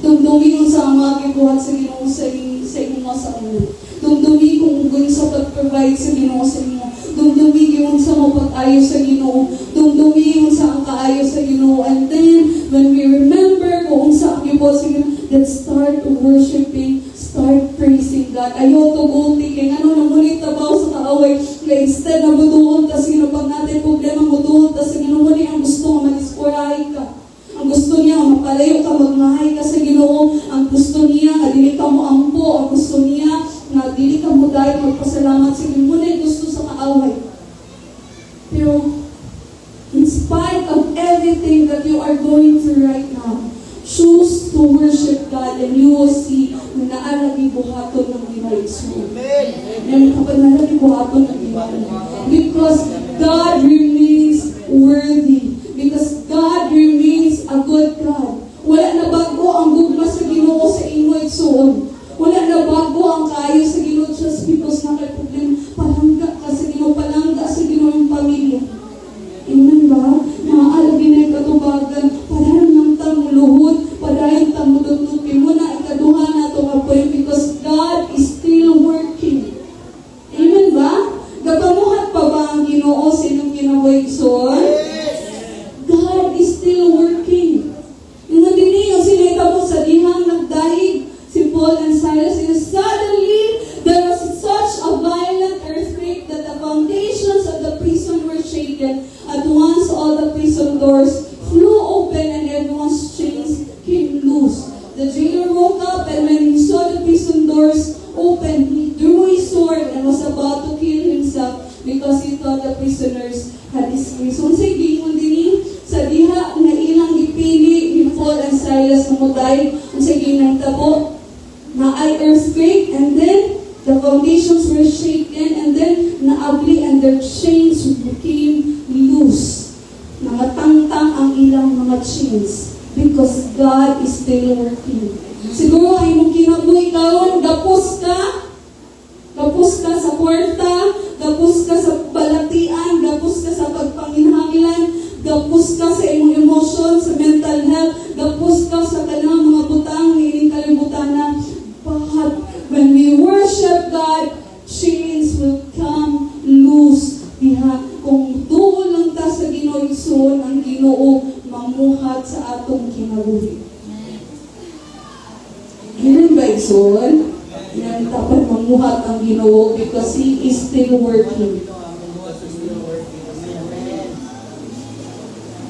Dumdumi ko sa mga gibuhat sa Ginoo sa sa inyo sa una. Dumdumi kung ugol sa pag-provide sa Ginoo sa inyo. Dumdumi yung sa mapag-ayo sa Ginoo. Dumdumi yung sa ang kaayo sa Ginoo. And then, when we remember kung sa ang sa Ginoo, let's start worshiping, start praising God. Ayaw to gulti, kaya ano namunit tabaw sa kaaway, kaya instead na butuhon, kasi pag natin problema butuhon, kasi ginumuni ang gusto nga mag-iskorahay ka. Ang gusto niya, mapalayo ka, magmahay ka sa Ginoo. Ang gusto niya, nga dili ka mo ampo. Ang gusto niya, nga dili ka mo dahil magpasalamat sa Ginoo. Muna gusto sa kaaway. Pero, in spite of everything that you are going through right now, choose to worship God and you will see na naalagi buhaton ng device mo. And kapag naalagi buhaton ng device mo. Because God remains worthy. Because God remains a good God. Wala na bago ang gugma sa Ginoo sa inyo igsoon. Wala na bago ang kayo sa Ginoo just because na kay problem. Palangga ka sa Ginoo, palangga sa Ginoo ang pamilya. Amen ba? Maaalagi na yung katubagan. Padayon ng tamuluhod, padayon tamulutukin mo na ikaduha na ito kapoy because God is still working. Amen ba? Gapamuhat pa ba ang Ginoo sa inyong kinabuhi igsoon? God is still working. Yung nabini, yung sinita mo sa dihang nagdahig, si Paul and Silas, and suddenly, there was such a violent earthquake that the foundations of the prison were shaken. At once, all the prison doors flew open and everyone's chains came loose. The jailer woke up, and when he saw the prison doors open, he drew his sword and was about to kill himself because he thought the prisoners had escaped. So, sa gingon din sa diha nga ilang gipili ni Paul and Silas na muday ang sa ginagtabo na ay earthquake, and then the foundations were shaken, and then naabli and their chains became loose. Namatangtang ang ilang mga chains because God is still working. Siguro ay mong kinabuhi kaon, gapos ka sa kwarta, gapos ka sa balatian, gapos ka sa pagpanginhanglan, gapos ka sa imong emotion, sa mental health, gapos ka sa kanang mga butang, hiling kalibutan. But when we worship God, chains will come loose. Diha, kung duol lang ta sa Ginoo igsoon, ang Ginoo mamuhat sa atong kinabuhi. Amen ba igsoon? Yan dapat mamuhat ang Ginoo because He is still working.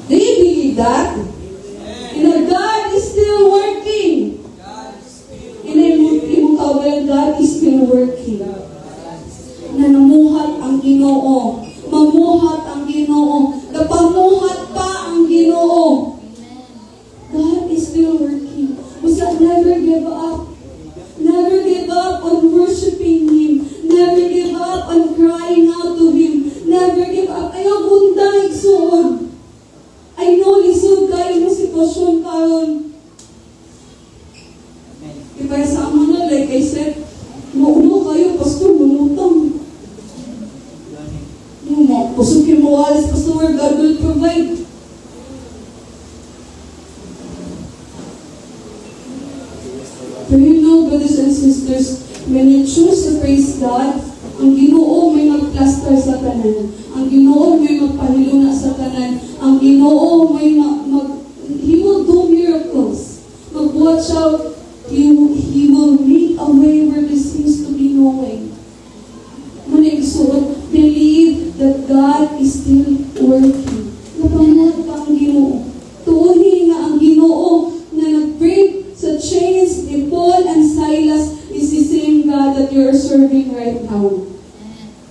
Do you believe that? You know, God is still working. Imong kawalan, God is still working. Na namuhat ang Ginoo. Mamuhat ang Ginoo. Napamuhat pa ang Ginoo. God is still working. Basta never give up. Never give up on worshiping Him. Never give up on crying out to Him. Never give up. Ayaw bunda igsoon. I know lisod kayo mo sitwasyon karon. Iba sa amo na, like I said, mauno kayo, pastor, manutang. Pusukin mo alis, pastor, God will provide. But you know, brothers and sisters, when you choose to praise God, ang Ginoo may magplaster sa tanan. Ang Ginoo may magpahiluna sa tanan. Ang Ginoo may He will do miracles. Mag-watch out. He will make a way where there seems to be no way. Manigsoon, believe that God is still working. Napamuhat pa ang Ginoo. Tuunin nga ang Ginoo na nag-break sa chains ni Paul and Silas is the same God that you're serving right now.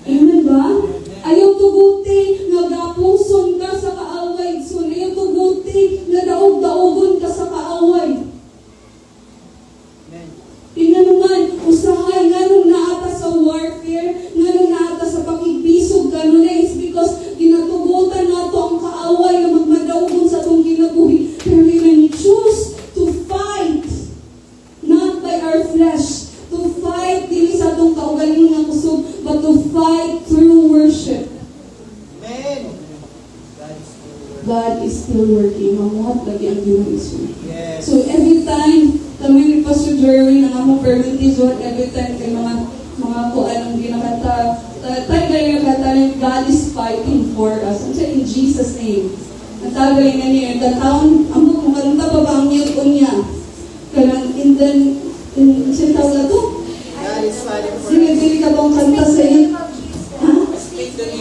Amen ba? Ayaw tuguti nga gapuson ka sa kaaway. So, ayaw tuguti nga daog-daogon ka sa kaaway. Tingnan naman, usahay, nga nung naata sa warfare, nga nung naata sa pakigbisog, gano'n na, is because ginatugutan nato ang kaaway na magmadaugon sa itong ginabuhi. Pero when we choose to fight, not by our flesh, to fight, dili sa itong kaugalingan kusog, but to fight through worship. Amen. God is still working. Mamuhat lagi ang Ginoo. Yes. So every time kami ni Pastor Jerwin, ang among permitizon, every time kay mga kuan ang ginakata. Tayo kayo nakatanin, God is fighting for us. Ang in Jesus' name. Ang tagay na niya, taon, among makanta pa ba ang mute ko niya? Kanang sintaw na to? God is fighting for us. Sinibili ka bang kanta sa iyo? Ha?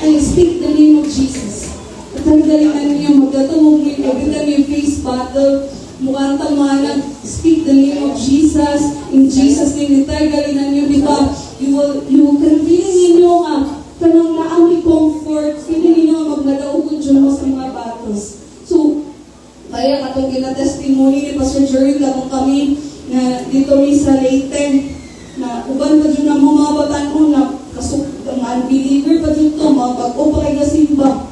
Ay, speak the name of Jesus. At ang galingan niya, magkatumog niya, every time yung face battle, mukhang tamanan, speak the name of Jesus. In Jesus' name, itay galingan niyo, di ba? You can feeling ninyo kanang naami comfort, feeling ninyo magmadaugon dyan mo sa mga battles. So, kaya katong gina-testimony ni Pastor Jerry, katong kami na dito mi sa Leyte, na uban pa dyan ang mga batanon na mga unbeliever pa dyan to, mga bago pa kay Gasimba.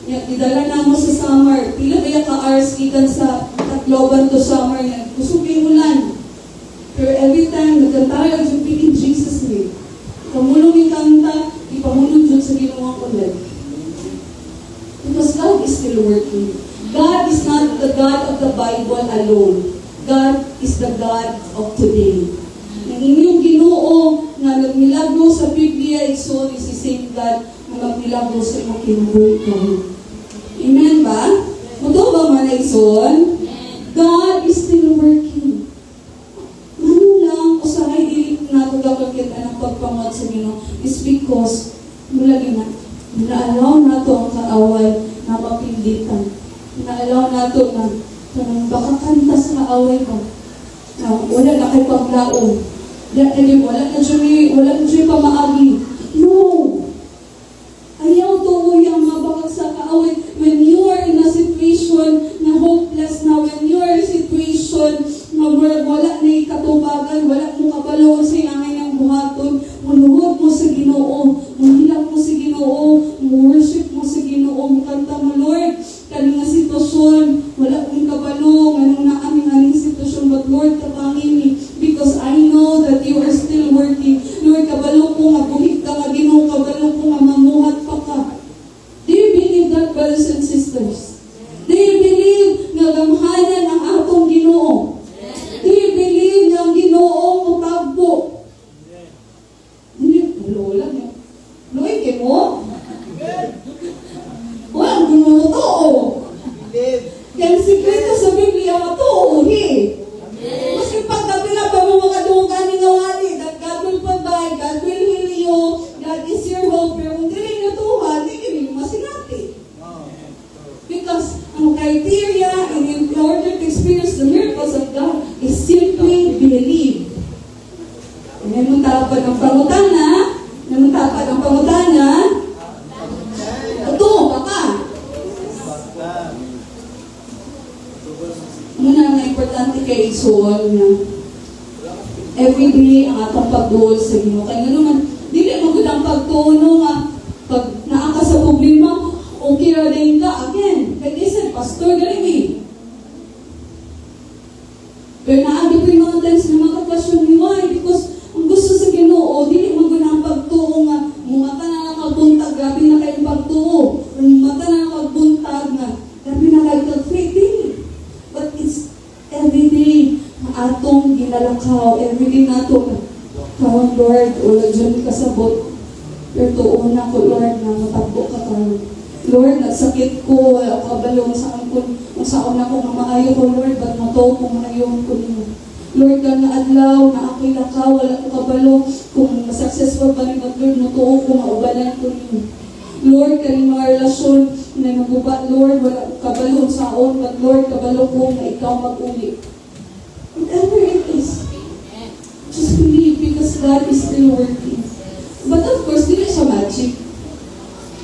Idala na mo sa summer. Pila kaya ka-hours ikan sa Tacloban to summer na kusupin ulan. Pero every time, nagkantayo dyan in Jesus' name. Pamulong yung kanta, ipamulong dyan sa ginawang ulan. Because God is still working. God is not the God of the Bible alone. God is the God of today. Ang inyong Ginoo nga nagmilagro sa Biblia, so is the same God na magmilagro sa inyong kinabuhi. Amen ba? Muto ba man ay son? God is still working. Ano lang, usahay dilit na ito gagawin ang pagpamot sa Ginoo is because mula na, naalaw na ito ang kaaway na mapinditan. Naalaw na ito na baka kantas na away mo. Wala na kayo paglaon. Wala na dyan pamaagi. No! Ayaw to yung mabakag sa kaaway. When you are in a situation na hopeless na, when you are in a situation na wala na ikatubagan, wala mo kabalo sa angay ng buhaton, manuhod mo sa Ginoo, mahilak mo sa Ginoo, worship mo sa Ginoo, kanta mo, Lord, kaning nga sitwasyon, wala kong kabalo, anong na aming sitwasyon, but Lord, kapangin me, because I know that you are still working. Lord, kabalo ko nga, buhit ka nga, Ginoo, kabalo ko nga, mamuhat pa ka. Do you believe that, brothers and sisters? Do you believe nga gamhanan ang atong Ginoo? Do you believe nga ang Ginoo mutagpo? Hindi, wala niya. Loy, kayo mo? Walang Ginoo totoo. Kaya ang sikreto sa Biblia matuo, Kasi paggabi na pa mo makadugan ni ngawali, that God will provide, God will heal you, God is your hope, pero kung dili nyo tuhan, hindi nyo masinati. Because ang criteria in order to experience the miracles of God is simply believe. Ngayon mong tapad ng pangutana, ito, baka. Muna na importante kay Isool na everyday ang atong pagduol sa Ginoo. Kaya nga naman, dili magud ang pagtuno nga pag naa ka sa problema, okay ra din ka again. Kaya isa, pastor gali. Pero naagi po yung mga times na makakasyon ni why? Because ang gusto sa Ginoo, dili magud ang pagtuo nga mumata na nakabuntag, grabe na kayong pagtuo. Mumata na nakabuntag nga, grabe na kayong pag-faith. But it's everyday na atong ginalakaw, everyday na atong kawang Lord, wala dyan kasabot. Pero tuon na ko, Lord, na matagbo ka ka. Lord, nagsakit ko, wala ko kabalo, kung saan ako na maayo ko, Lord, ba't mataw kung maayon ko niyo. Lord, ka na adlaw, na ako'y lakaw, wala ko kabalo, kung successful ba ni Lord, mataw ko, maubalan ko niyo. Lord, kaning mga relasyon na nagubat, Lord, wala kabalo saon, but Lord, kabalo ko na ikaw mag-uli. Whatever it is, just believe because God is still working. But of course, dili siya magic.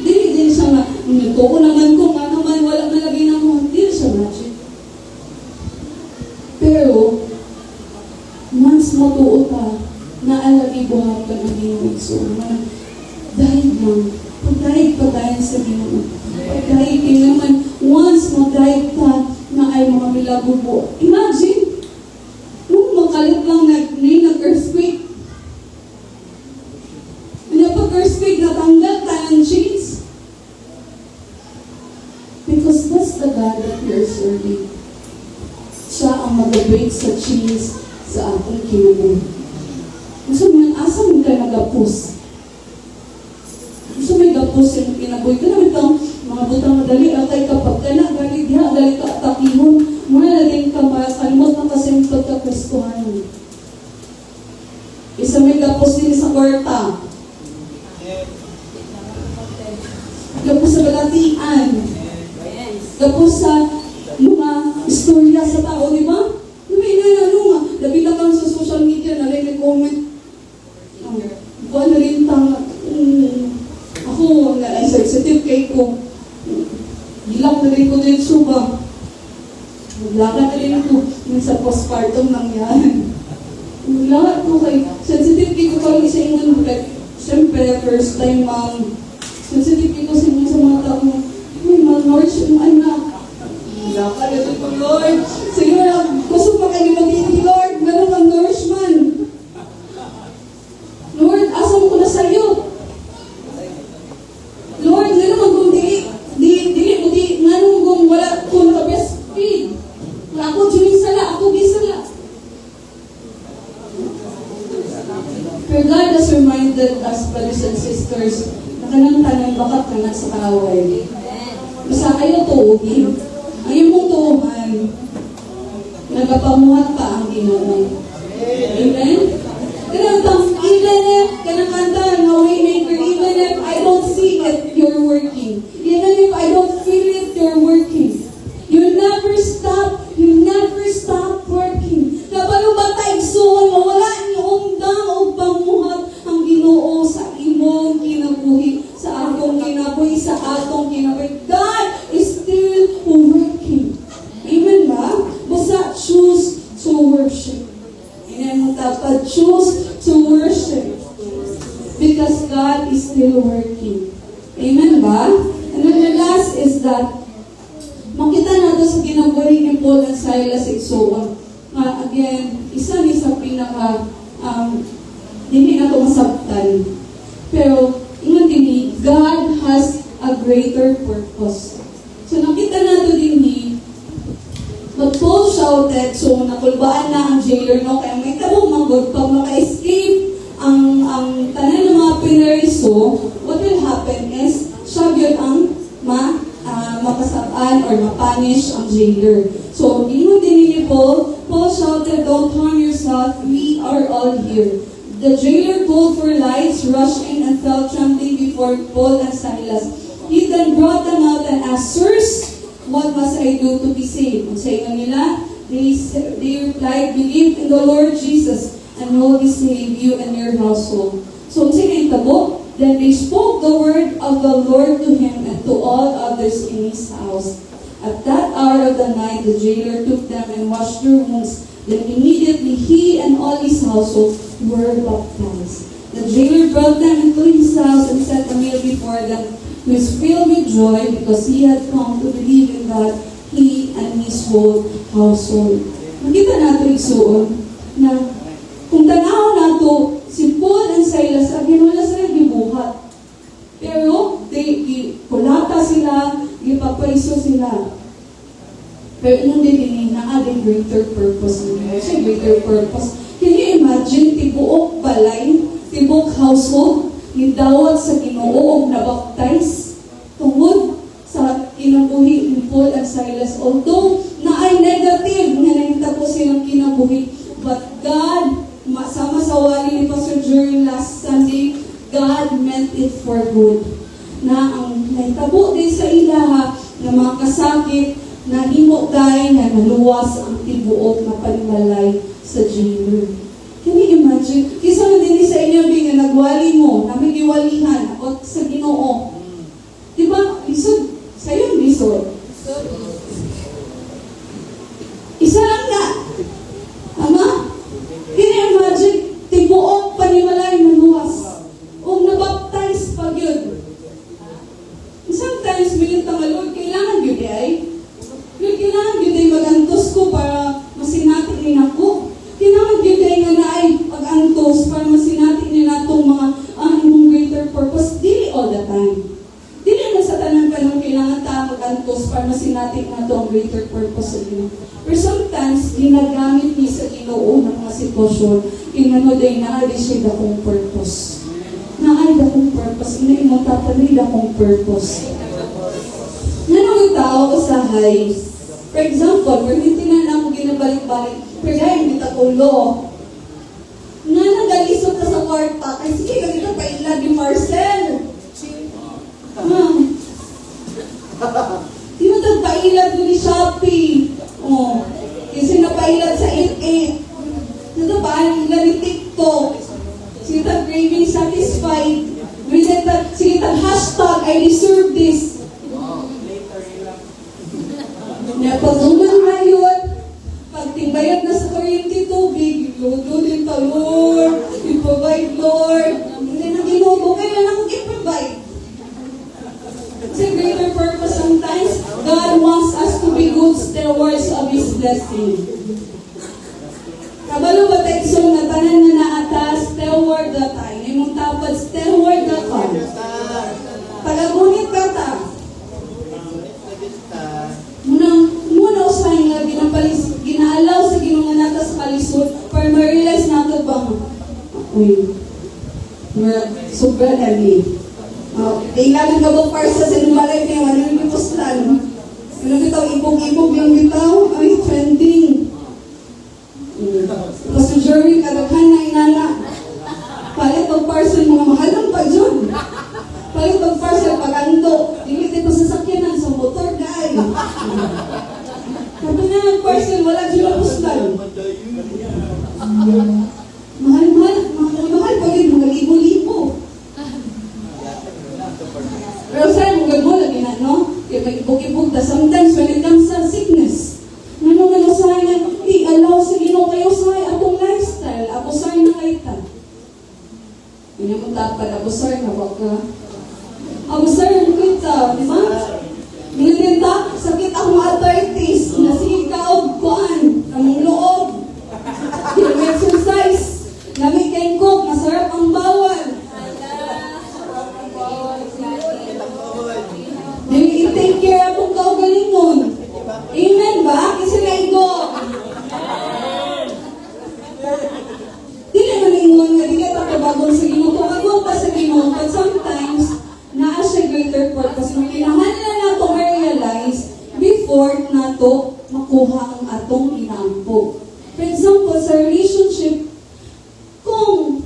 Dili siya nga, ito ko naman kung ano man, wala malagay na mo, dili siya magic. Pero, once matuo ka, naalagi buhat ka na ginawag so, dahil lang, pag-dive pa tayo sa Ginoo. Pag-dive din naman, once mag-dive ka na ay mga milagro mo. Imagine, nung makalit lang nag-earthquake. Pag-earthquake, natanggal tayo ng chains. Because that's the God that we are serving. Siya ang mag-break sa chains sa akong kinubuhi. Gusto mo asa mo ka nagapos? Gusto mo gapos yung kinabuhi ka naman itong mga butang madali atay kapag ka na galit diha galit ka atakihon muna na din ka makalimot na kasi yung pagkakristuhan mo. Isa may gapos din sa kwarta. Gapos sa balatian. Gapos sa mga istorya sa tao, di ba? May nga, labi na kang sa social media, nalay comment. Buwan na rin tanga. Ako, sensitive kay ko. Gilak na rin ko din suba. Maglakad na rin ko. Sa postpartum nangyari. Lahat ko kay sensitive kay ko parang isa ingon. Siyempre, first time mom. Sensitive kay ko sa mga tao mo. May malnourished yung anak. Lakad ito po, Lord. Sige na, gusto pa kayo mag-iing, Lord. Meron ang nourishment. Lord, asa mo ko na sa'yo. Lord, nga naman kung nga naman kung wala kung ka-breastfeed. Wala ako jumisala, ako gisala. Pero God has reminded us, brothers and sisters, na kanang tanang bakat ka na sa kaway. Basta kayo tuugin. Ang iyong tuuhan, nagapamuhat pa ang Ginoo. Amen? Even if, kanakanta, no waymaker, even if I don't see it, you're working. Even if I don't feel it, you're working. You never stop working. Kapag ba taigsoon, wala niyong dang o pamuhat ang Ginoo sa imong kinabuhi, sa akong kinabuhi, sa atong kinabuhi. God is still working. Amen ba? Basta choose to worship. Amen mo dapat choose to worship. Because God is still working. Amen ba? And then the last is that makita natin sa ginabuhi ni Paul and Silas igsoon. Again, isa ni sa pinaka hindi na ito masabtan. Pero, ingon din God has a greater purpose. So, nakita nato din but Paul shouted, so nakulbaan na ang jailer, no? Kaya may tarong manggod, pag maka-escape ang tanan ng mga pineriso, what will happen is, siya yun ang mapasabaan or mapanish ang jailer. So, ingon din ni Paul shouted, don't harm yourself, we are all here. The jailer called for lights, rushed in and fell trembling before Paul and Silas. He then brought them out and asked, sirs, what must I do to be saved? Kung sa inyo nila, they replied, believe in the Lord Jesus and He will save you and your household. So, kung sa inyo tabo, then they spoke the word of the Lord to him and to all others in his house. At that hour of the night, the jailer took them and washed their wounds. Then immediately he and all his household were baptized. The jailer brought them into his house and set a meal before them. He was filled with joy because he had come to believe in God, he and his whole household. Makita nato igsuon na kung tanaw nato si Paul and Silas, wala sila gibuhat. Pero, kulata sila, ipapaiso sila. Pero inong din na adding greater purpose nila. Siya greater purpose. Can you imagine, tibuok balay, tibuok household, nidawat sa Ginoo na baptize tungod sa kinabuhi ni Paul and Silas. Although na ay negative nga nahita po silang kinabuhi, but God, sama sa wali ni Pastor Jerry last Sunday, God meant it for good. Na ang nahitabo din sa ilaha na mga kasakit na himo kay na naluwas ang tibuok na panimalay sa jailer. Can you imagine? Kisa na din sa inyo nga nagwali mo, namin iwalihan o sa Ginoo. Diba? Isod, sa'yo lisod. Isa lang na. Ama? Can you imagine? Tibuok panimalay na luwas. O nabaptize pag yun. Sometimes, may Lord, kailangan yun ay. Lord, kailangan yun ay mag-antos ko para masinatin rin ako. Kailangan yun ay nga na ay pag-antos para masinatin rin natong mga imong greater purpose. Dili all the time. Dili na sa tanan ka nung kailangan ta mag-antos Ghost para masinatik na ito ang greater purpose sa Ginoo. Pero sometimes, ginagamit niya sa Ginoo ng mga sitwasyon, inano day na ali siya dakong purpose. Na ay dakong purpose, hindi mo tatanay dakong purpose. Nanong tao usahay, for example, permitinan na ako ginabalik-balik, pero dahil hindi takulo, nga nagalisot ka sa kwarta, ay sige, ganito pa ilag yung Marcel. Di mo tagpailag mo ni Shopee. Oh, kasi napailag sa 88. Ito ba, ilag ni TikTok. Sige tag craving satisfied. Sige tag hashtag, I deserve this. Napagduman ngayon, pagtibayad na sa kuryente tubig, lodo din ta, Lord, i-provide, Lord. Hindi na ginubo, kaya lang akong i-provide. It's a greater purpose sometimes. God wants us to be good stewards of His blessing. Kabalo ba tayo isong natanan na naatas, steward na tayo. Ngayon tapad, steward na tayo. Tagagunit ka ta. Muna usahin nga ginaalaw sa ginunga nata sa kalisod para ma-realize nato ba sobra dali. Kailangan ka ba para sa sinumalay niya, wala yung ipuslan. Ano bitaw, ibog-ibog yung bitaw, ay trending. Kasi jury, kadaghan na inana. Palit ang parcel, mga mahalang pa dyan. Palit ang parcel, pag-ando. Limit ito sa sakyanan, sa motor, guys. Sabi na ang parcel, wala dyan ang puslan. Mahal, pagin, mga libo-libo. Pero sa'yo, mga mo, lagi na, no? Kaya may ibog-ibog na. Sometimes, when it comes sa sickness, ano sa'yo na, allow sa Ginoo kayo sa'yo, atong lifestyle, ako sa'yo na kaita. Hindi mo dapat, ako sa'yo na baka. Ako sa'yo na kita, di ba? Nilita, sakit akong arthritis, nasige ka og kuan, among loob. Exercise, lamig kay cook, masarap ang bawal. Dili i-take care akong kaugalingon. Amen ba? Kasi naigo. Dili man ingon nga, dili pa kabagong sa Ginoo. Kabagong pa sa Ginoo, but sometimes, naa siya greater purpose. Kinahanglan na ito ma-realize before nato makuha ang atong inaampo. For example, sa relationship, kung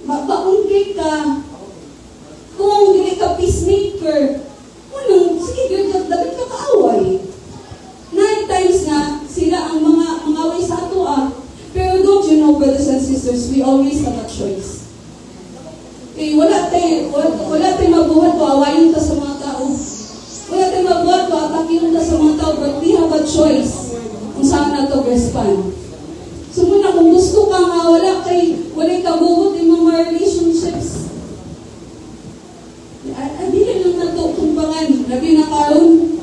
mabaungkit ka, kung dili ka peacemaker, sige, dapat ka kaaway. 9 times nga, sila ang mga away sa ato Pero don't you know, brothers and sisters, we always have a choice. Eh, wala tayo mabuhat ko, awayin ka sa mga tao. Wala tayo mabuhat ko, atakin ka sa mga tao, but we have a choice kung saan na ito respond. So muna, kung gusto ka nga, wala kabuhot yung mga relationships. Dili lang na ito tumbangan. Labi na karon,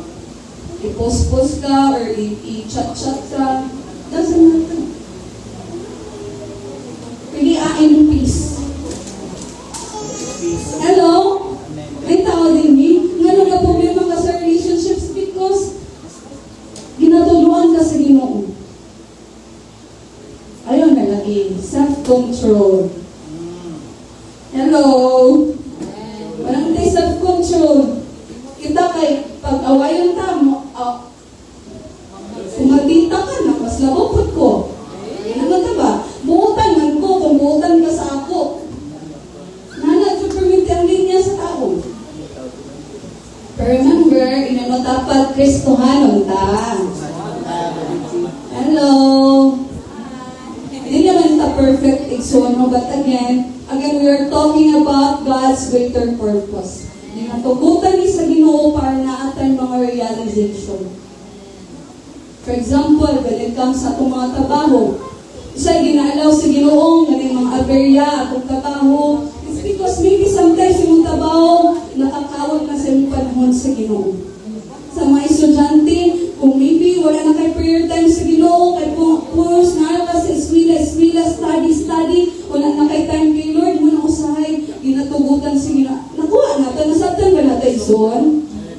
i-post-post ka or i-chat-chat ka. Doesn't matter. Pili akin ng peace. Hello? May tao din nga nga problema ka sa relationships because ginatuluan ka sa Ginoo. Ayun na lagi. Self-control. Hello? Walang tayo self-control. Kita kay pag-awayan ta mo, kumadita ka na, mas labopot ko. Ano ka ba? Buutan man ko, kung buutan ka sa ako. Nana-permit ang linya sa tao. But remember, inamatapat Kristohanon ta. Hello? Hindi naman ta perfect exono, but again, we are talking about God's greater purpose. Natugutan ni sa Ginoo para naatan mga realization. For example, when it comes sa itong mga trabaho, isa ginaalaw sa Ginoo, galing mga aberya, atong trabaho, it's because maybe sometimes yung trabaho, nakakawag na sa yung panahon sa Ginoo. Sa mga estudyante, kung maybe wala na kayo prayer time sa Ginoo, kay puros na ka sa eskwela, study, wala na kayo time kay Lord, muna usahay, ginatugutan sa Ginoo. Nakuha na ito, nasabtan ba natin son?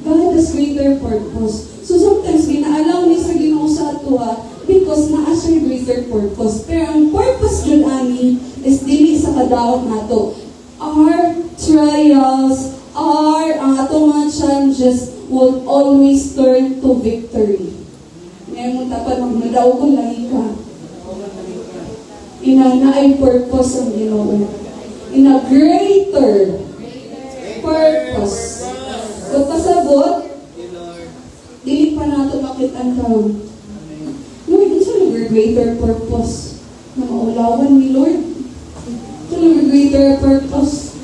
God has greater purpose. So sometimes, ginaalaw ni sa Ginoo sa ato because naa siya greater purpose. Pero ang purpose dun ani is dili sa kadaot nato. Our trials, ang atong mga challenges will always turn to victory. Ngayon mo tapat magmadaw kung lagi ka. Naay purpose ang Ginoo. In a greater purpose. Kung pasabot, dili pa nato makita ang karon. Lord, ito na greater purpose na maulawan ni Lord. Ito na greater purpose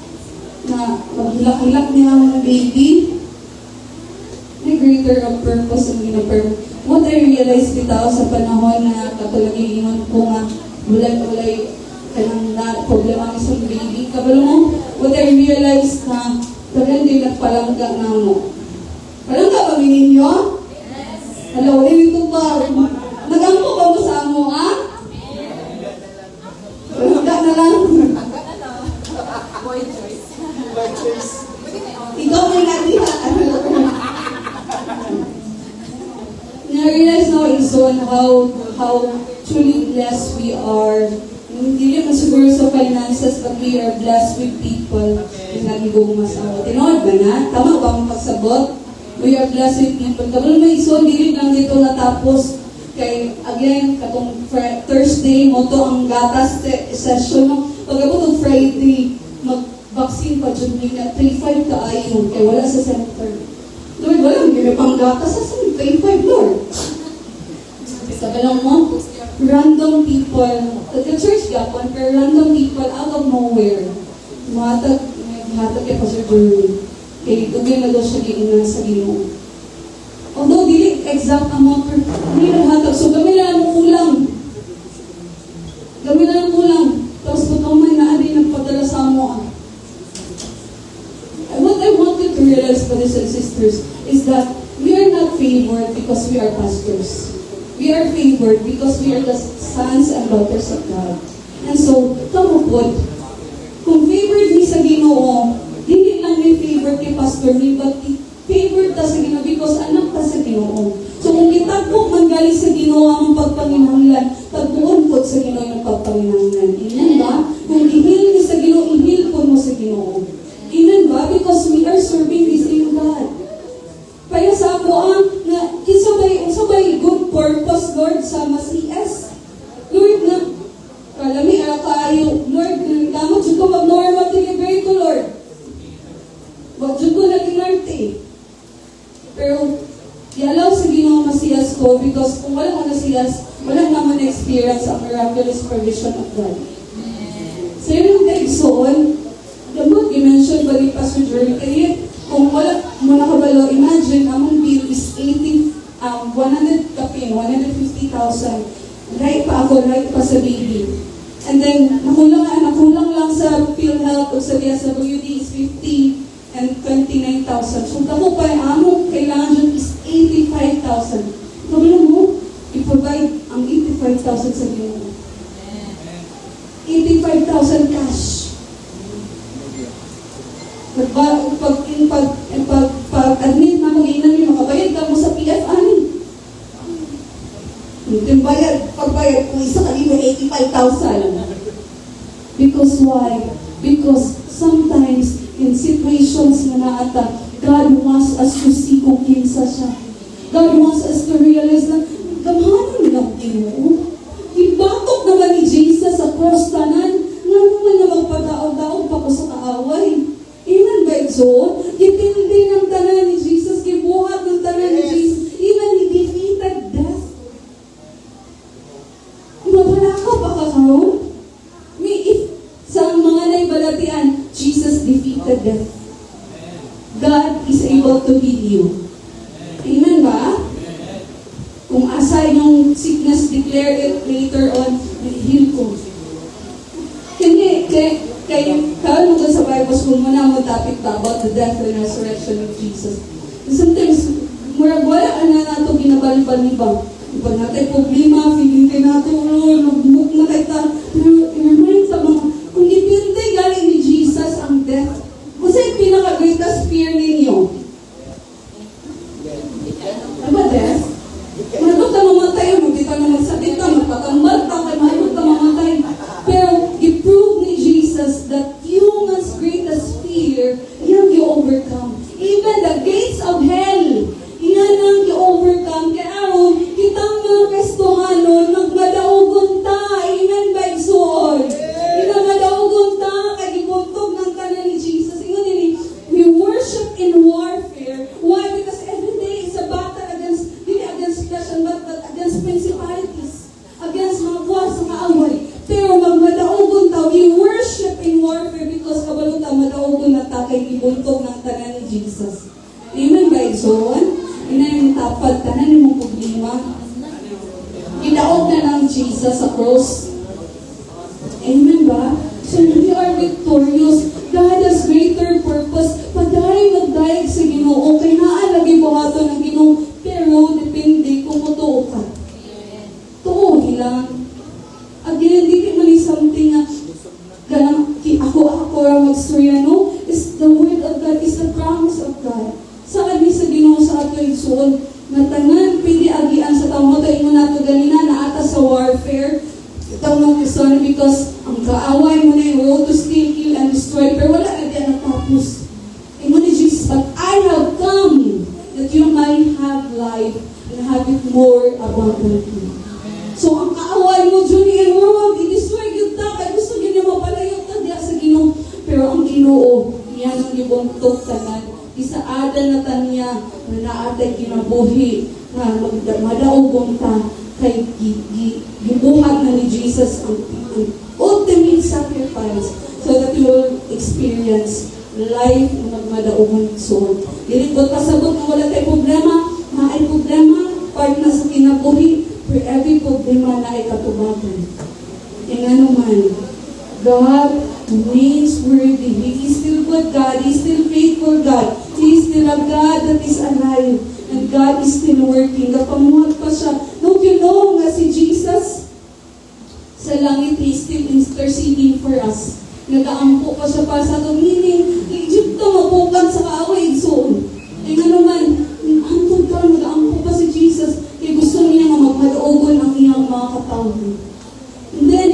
na maghilak-hilak niya ang baby. May greater ang purpose ang ginapurpose. What I realized bitaw sa panahon na katulagi ingon ko nga bulay-bulay kanang na problema ni sa baby. Kabalo mo, what I realized na tagal din nagpalangga na mo. Palangga ba ninyo? Yes. Hello, ulit ito ba? Nagampo ba mo sa amo, ha? Palangga na lang. Ikaw may naliha. Na-realize now in zone how truly blessed we are. Hindi naman siguro sa finances, but we are blessed with people na nagigong masawa. Tinood ba na? Tama ba ang pagsabot? We are blessed with people. Kapag may iso, hindi lang dito natapos. Kay, again, katong Thursday, mo to ang gatas session. Pagkabot ng Friday, mag-vaccine pa dyan nila. 3-5 ka ayon, kaya wala sa center. Lord, wala, hindi pang gatas. Saan 3-5, Lord? Sabi lang mo, random people, the-church gapon, pero random people out of nowhere. Mahatag kay Pastor Jeremy. Kaya tugay na daw siya giinan sa Ginoo. Although, dili exact amount, pero hindi naghatag. So, kami lang ang kulang. Kami lang ang kulang. Tapos, pagkamay na adi nagpadala sa amo. What I want you to realize, brothers and sisters, is that we are not favored because we are pastors. We are favored because we are the sons and daughters of God. And so, kamo po, kung favored ni sa Ginoo, hindi lang ni favored kay Pastor ni, but favored ta sa Ginoo because anak ta sa Ginoo. So, kung kitagpo man galing sa Ginoo ang pagpanginahanglan, tagpuon po sa Ginoo ang pagpanginahanglan. Inan ba? Kung ihil ni sa Ginoo, ihil po mo sa Ginoo. Inan ba? Because we are serving the same God. Kaya sa ako na isabay good purpose, Lord, sa Masias. Lord, na kalami, kayo, Lord, kamot dyan ko mag-normal delivery ko, Lord. Wag dyan ko naging arte. Pero, yalaw sa Ginoo Masias ko because kung wala ko Masias, wala naman experience ang miraculous provision of God. So, yung kaigsoon, gamot, i-mention ba ni Pastor Jeremy, kaya kung wala mo nakabalo, imagine, among bill is 150,000. Right pa ako, right pa sa baby. And then, nakulang lang sa PhilHealth o sa DSWD is 50 and 29,000. So, dako pa, among kailangan dyan is 85,000. Kabalo mo, i-provide ang 85,000 sa Ginoo. 85,000 cash. Pag-admit na mag-inan yung makabayad ka mo sa PF, ani? Pagbayad ko isa kanina 85,000. Because why? Because sometimes in situations na naata, God wants us to see kung kinsa siya. God wants us to realize na gamahanan lang Ginoo. Ibatok naman ni Jesus sa cross tanan, nga naman na magpadaog-daog pa ko sa kaaway. Iman ba ito? Gipindi ng tanan ni Jesus, gibuhat ng tanan ni Jesus. Even he defeated death. Mabalakaw pa ka karon? Sa mga naibalatian, Jesus defeated death. God is able to heal you. Amen ba? Kung asa yung sickness, declare it later on, heal ko. Kaya karon mo sa Bible school mo na mo topic about the death and resurrection of Jesus. And sometimes, murag wala na nato ginabalibal ni ba? Iba natin problema, feeling kayo nato, nagmuk na kayo ta. Pero i-remind sa mga, kung ipintay galing ni Jesus ang death, kasi pinaka-greatest fear ninyo. overcome. Even the gates of hell, iyan ang i-overcome. Kaya aron, kitang mga Kristohanon, nagmadaugon ta, amen ba igsoon? Nagmadaugon ta, kay gibuntog ng tanan ni Jesus. Ingon ini, we worship in warfare. Why? Because every day is a battle against, hindi against flesh and blood, but against principalities, against mga buwan sa kaaway. Pero magmadaugon ta, we worship in warfare because kabalo ta, madaugon na ta kay gibuntog ng tanan ni Jesus. Amen ba igsoon? Ina yung tapad, tanan yung problema. Gidaog na ng Jesus sa cross. Amen ba? So we are victorious. God has greater purpose. Padayon nagdayeg sa Ginoo. Kay naa lagi buhaton ng Ginoo. Pero depende kung totoo ka. Totoo lang. Again, di man ni something na ganang ako ra magstorya, no? Is the word of God, is the promise of God. Saan ni sa Ginoo sa ato igsoon na tanan pili agian sa tamo to ingon nato ganina na ata sa warfare. Ito mga Kristohanon, because ang kaaway mo na yung road to steal, kill, and destroy, pero wala na diyan natapos. Ingon ni Jesus, but I have come that you might have life and have it more abundantly. So ang kaaway mo dyan yung road, i-destroy yun ta, kaya gusto yun yung mapalayo ta diya sa Ginoo. Pero ang Ginoo, yan ang ibuntok tanan. Isaada na tanya na naatay kinabuhi na madaugong ta kay gibuhat na ni Jesus ang ultimate sacrifice so that you will experience life na magmadaugong soul. Dili ko kasabot na wala tayo problema, na ay problema, part na sa kinabuhi, for every problema na ay katubagan. E nga naman, God remains worthy. He is still good God. He is still faithful God. He is still a God that is alive. And God is still working. Napamuhat pa siya. Don't you know nga si Jesus sa langit, He is still interceding for us. Nag-aampo pa siya para sa itong meaning. Egypto, mapukan sa kaaway, igsoon. E nga naman, antod ka, nag-aampo pa si Jesus. Kaya gusto niya nga magmadaugon ang iyang mga katawin. And then,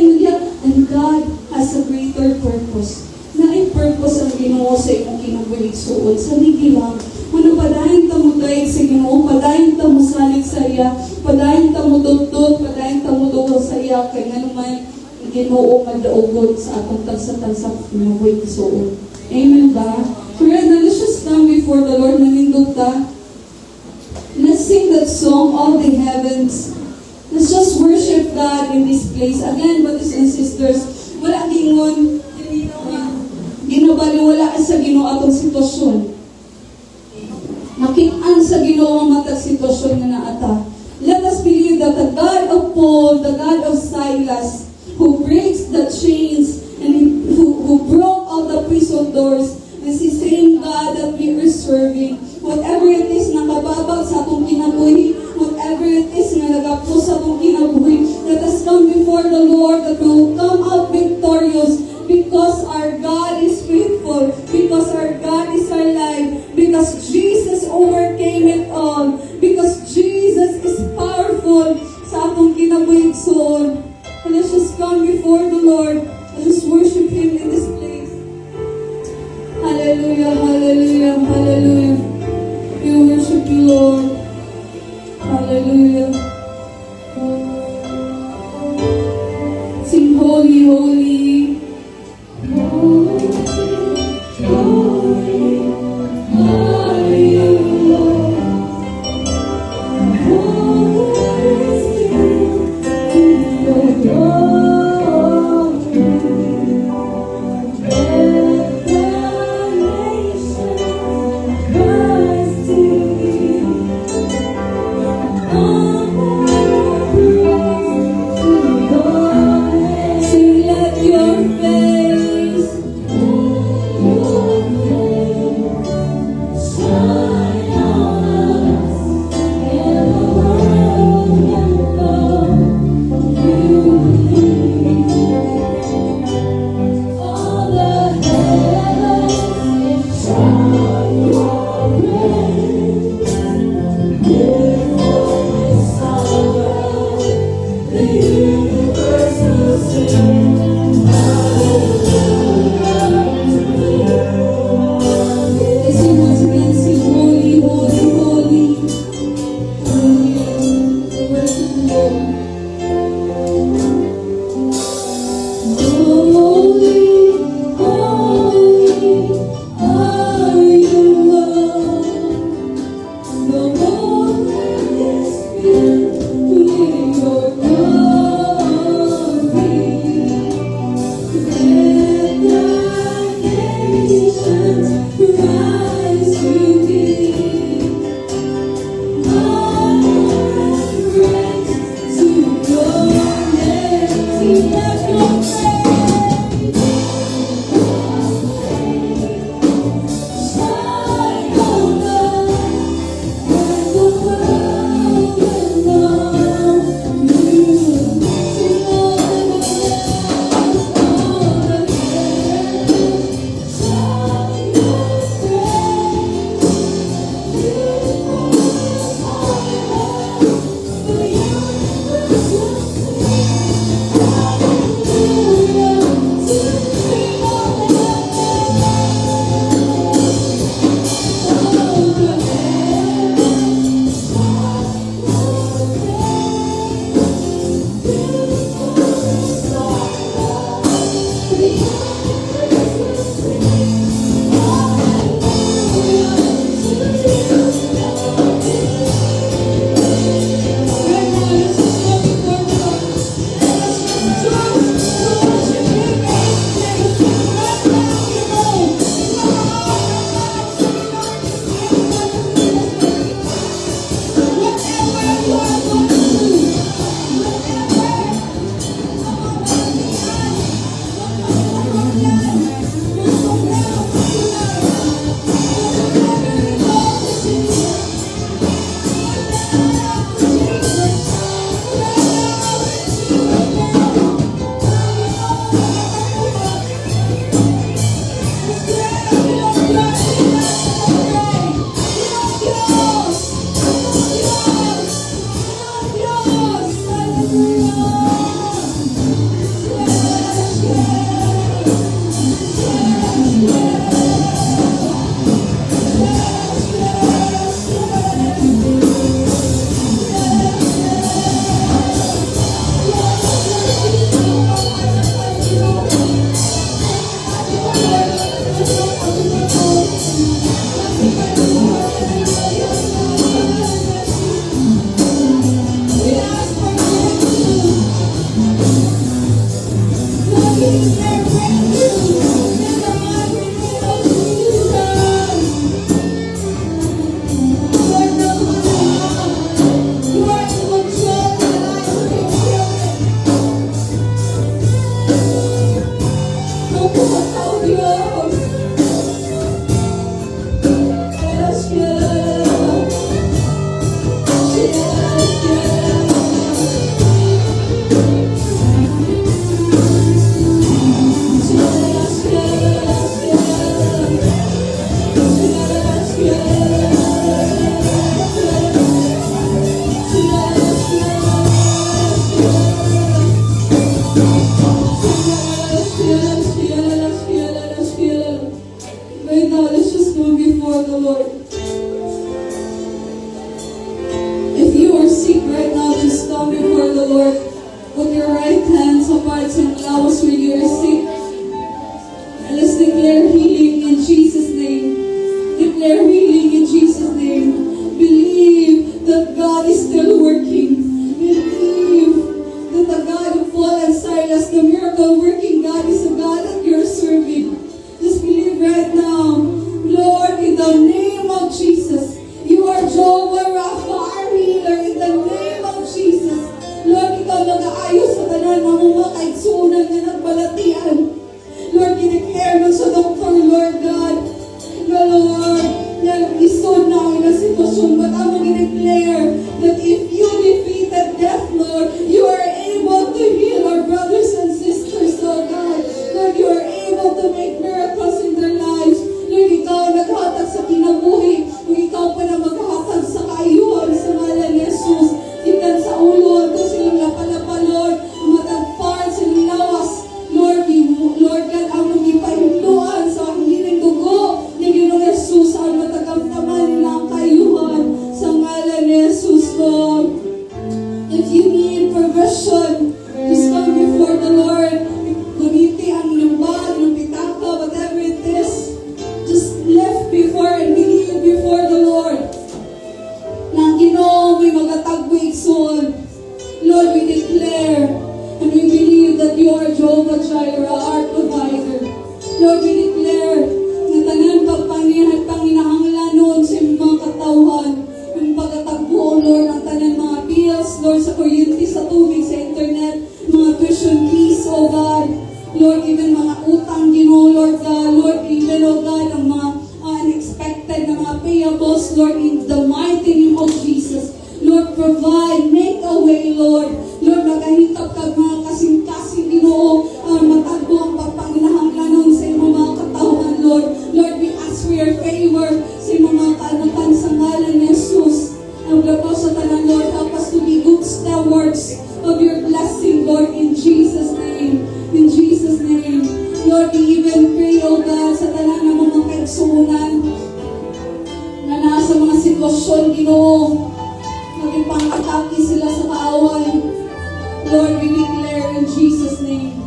and God has a greater purpose. Na ay purpose ang Ginoo sa imong kinabuhi suod. Sa ligi lang, kung padayon ta mo dahil sa Ginoo, padayon ta mo salig sa iya, padayon ta mo dudot, padayon ta mo duwa sa iya, kaya nga naman, Ginoo magdaugod sa atong tansa-tansa kinabuhi suod. Amen ba? Kaya na, let's just come before the Lord, nanindog ta. Let's sing that song, All the Heavens. Let's just worship God in this place. Again, brothers and sisters, wala gingon, ginabaliwala sa Ginoo atong sitwasyon. Makitaan sa Ginoo ang matag sitwasyon na naata. Let us believe that the God of Paul, the God of Silas, who breaks the chains and who broke all the prison doors, is the same God that we are serving. Whatever it is na kababag sa atong kinabuhi, whatever it is na nagapos sa atong kinabuhi, let us come before the Lord that we will come out victorious because our God is faithful, because our God is alive, because Jesus overcame it all, because Jesus is powerful sa atong kinabuhi igsoon. And let's just come before the Lord and just worship Him in this place. Hallelujah, hallelujah, hallelujah. We worship you, Lord. Hallelujah. Sing holy, holy. Holy, holy, are you, Lord. the Lord. If you are sick right now, just come before the Lord. Put your right hand sa parts and allows where you are sick. And let's declare healing in Jesus' name. Declare healing in Jesus' name. Believe that God is still working. Believe that the God of Paul and Silas, the miracle working God, is the God that you're serving. Just believe right now. Lord, in the name of Jesus, you are Jehovah Rapha, our healer, in the name of Jesus. Lord, ikaw mag-aayos sa tanan ng mga kaigsunan na nagbalatian. Lord, i-declare mo sa doktor, Lord God, na Lord, na isod na ang ilang sitwasyon, but I'm going to declare that if you defeated death, Lord, you are able to heal our brothers and sisters, Lord God. Lord, you are able to make miracles in their lives. Lord, ikaw naghatag sa kinabuhi. Kung ikaw pa na maghatag sa kaayuhan sa ngalan ni Jesus. Ikan sa ulo, kung silang lapalapa, Lord, matagpaan silang lawas. Lord, Lord God, ang magipahimluan sa hiling dugo ni Ginoong Jesus ang matagamtaman nila ang kaayuhan sa ngalan ni Jesus, Lord. If you need provision, just come before the Lord. Gumiti ang inyong bag, inyong pitaka, whatever it is. Just lift before and believe before the Lord. Na ang Ginoo may magatagpo igsoon. Lord, we declare and we believe that you are Jehovah Jireh, our provider. Lord, we declare na tanan pagpangyahan panginahanglan noon sa iyong mga katawhan. Yung pagkatagpo, Lord, ang tanan mga bills, Lord, sa kuryente, sa tubig, sa internet, mga tuition fees, oh God. Lord, even mga utang, Ginoo, Lord God. Lord, even, oh God, ang mga unexpected na mga payables, Lord, in the mighty name of Jesus. Lord, provide, make a way, Lord. Lord, magahitap ka mga kasing-kasing, Ginoo, matagbo ang pagpanginahanglanon sa iyong mga katawhan, Lord. Lord, we ask for your favor sa iyong mga kaanukan sa ngalan ni Jesus. Ang gapo sa tanan, Lord, help us to be good stewards of your blessing, Lord, in Jesus' name. In Jesus' name. Lord, we even pray, oh God, sa tanan ng mga kaigsuunan na nasa mga sitwasyon, Ginoo, maging pang-atake sila sa kaaway. Lord, we declare in Jesus' name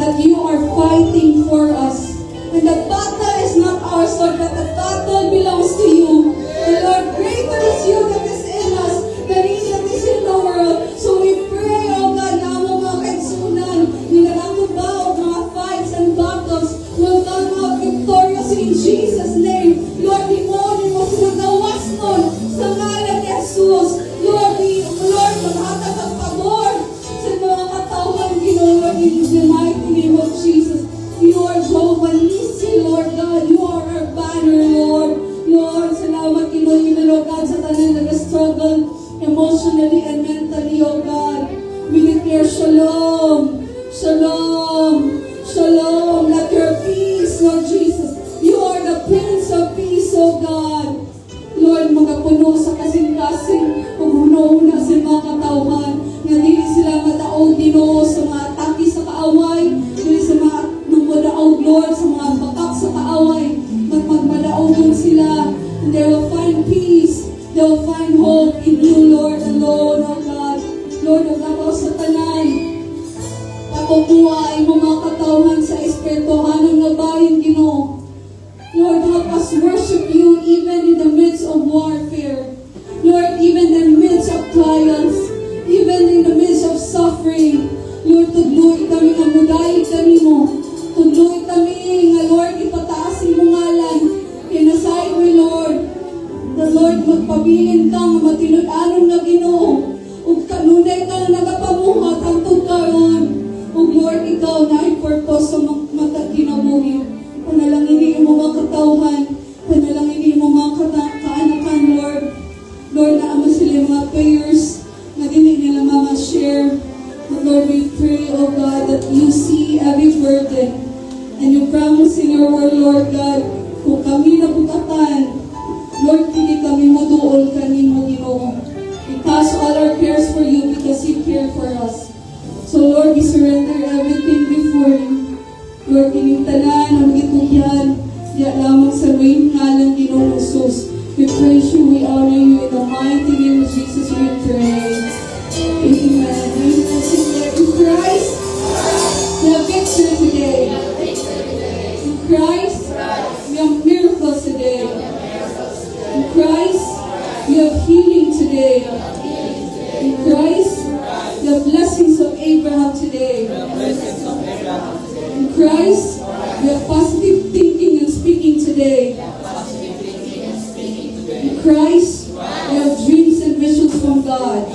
that you are fighting for us. And the battle is not ours, Lord, but the battle belongs to you. And Lord, greater is you that is in us than he that is in the world. So we pray, oh God, na ang mga kaigsunan, nilaganggubaw, mga fights and battles will come out victorious in Jesus' name. Lord, limonin mo silang gawas nun sa ngalan ni Jesus. Lord, maghatag ang pabor sa mga katawhan, Lord, in the mighty name of Jesus. You are Jehovah Nissi, Lord God. You are our banner, Lord. Lord, salamat, Ginoo, Lord God, sa tanan nag-struggle emotionally and mentally, oh God. We declare shalom, shalom, shalom. Let your peace, Lord Jesus. You are the Prince of Peace, oh God. Lord, magapuno sa kasing-kasing, paghuno-una sa mga katawhan, nga dili sila madaog, Ginoo, sa mga atake sa kaaway, dili sa mga madaog, Lord, sa mga bakak sa kaaway, magmadaogon sila, and they will find peace, they will find hope in you, Lord, alone, oh God. Lord, ang gabaw sa tanan, patubuha ang mga katawhan sa espirituhanong nga bayan, Ginoo. Lord, help us worship you even in the midst of warfare. Lord, even in the midst of trials, even in the midst of suffering. Lord, tudloy kami nga mudayig kami mo. Tudloy kami nga, Lord, ipataas ang ngalan. Kinasay mo, Lord. The Lord, magpabilin ka nga matinud-anon na Ginoo. Ug kanunay ka nga nagapamuhat ang tugkaron. Ug Lord, ikaw na i-purpose sa mataginabuhi. Panalangin mo mga katawhan, panalangin mo mga kaanakan, Lord. Lord, naama sila mga prayers na hindi nila mama-share. And Lord, we pray, oh God, that you see every burden. And you promise in your word, Lord God, kung kami nabutatan, Lord, hindi kami maduol kanimo, Ginoo. We cast all our cares for you because you care for us. So Lord, we surrender everything before you. Lord, ining tanan, ang gitugyan, diya lamang sa main ngalan, Ginoo. mighty name of Jesus we pray. Amen. In Christ, we have victory today. In Christ, we have miracles today. In Christ, we have healing today. In Christ, we have blessings of Abraham today. In Christ, we have positive thinking and speaking today. In Christ, we have dreams and visions from God.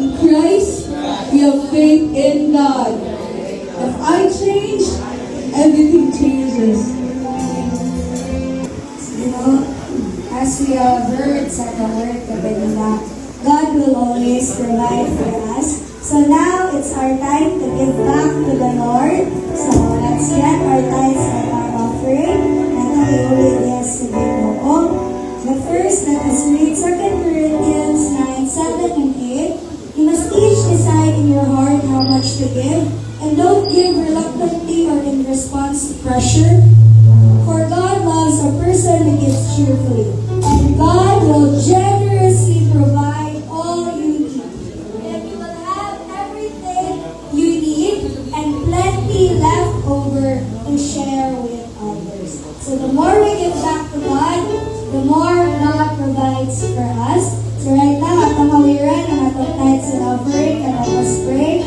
In Christ, we have faith in God. If I change, everything changes. You know, as we have heard sa the word kanina, God will always provide for us. So now it's our time to give back to the Lord. So let's get our tithes and our offering. And we will yes to give mo. But first, let us read 2 Corinthians 9, 7 and 8. You must each decide in your heart how much to give, and don't give reluctantly or in response to pressure. For God loves a person who gives cheerfully, and God will generously provide all you need. And you will have everything you need and plenty left over to share with others. So the more we give back to God, the more God provides for us. So right now, atong awiran ang atong tithes and offering, and let us pray.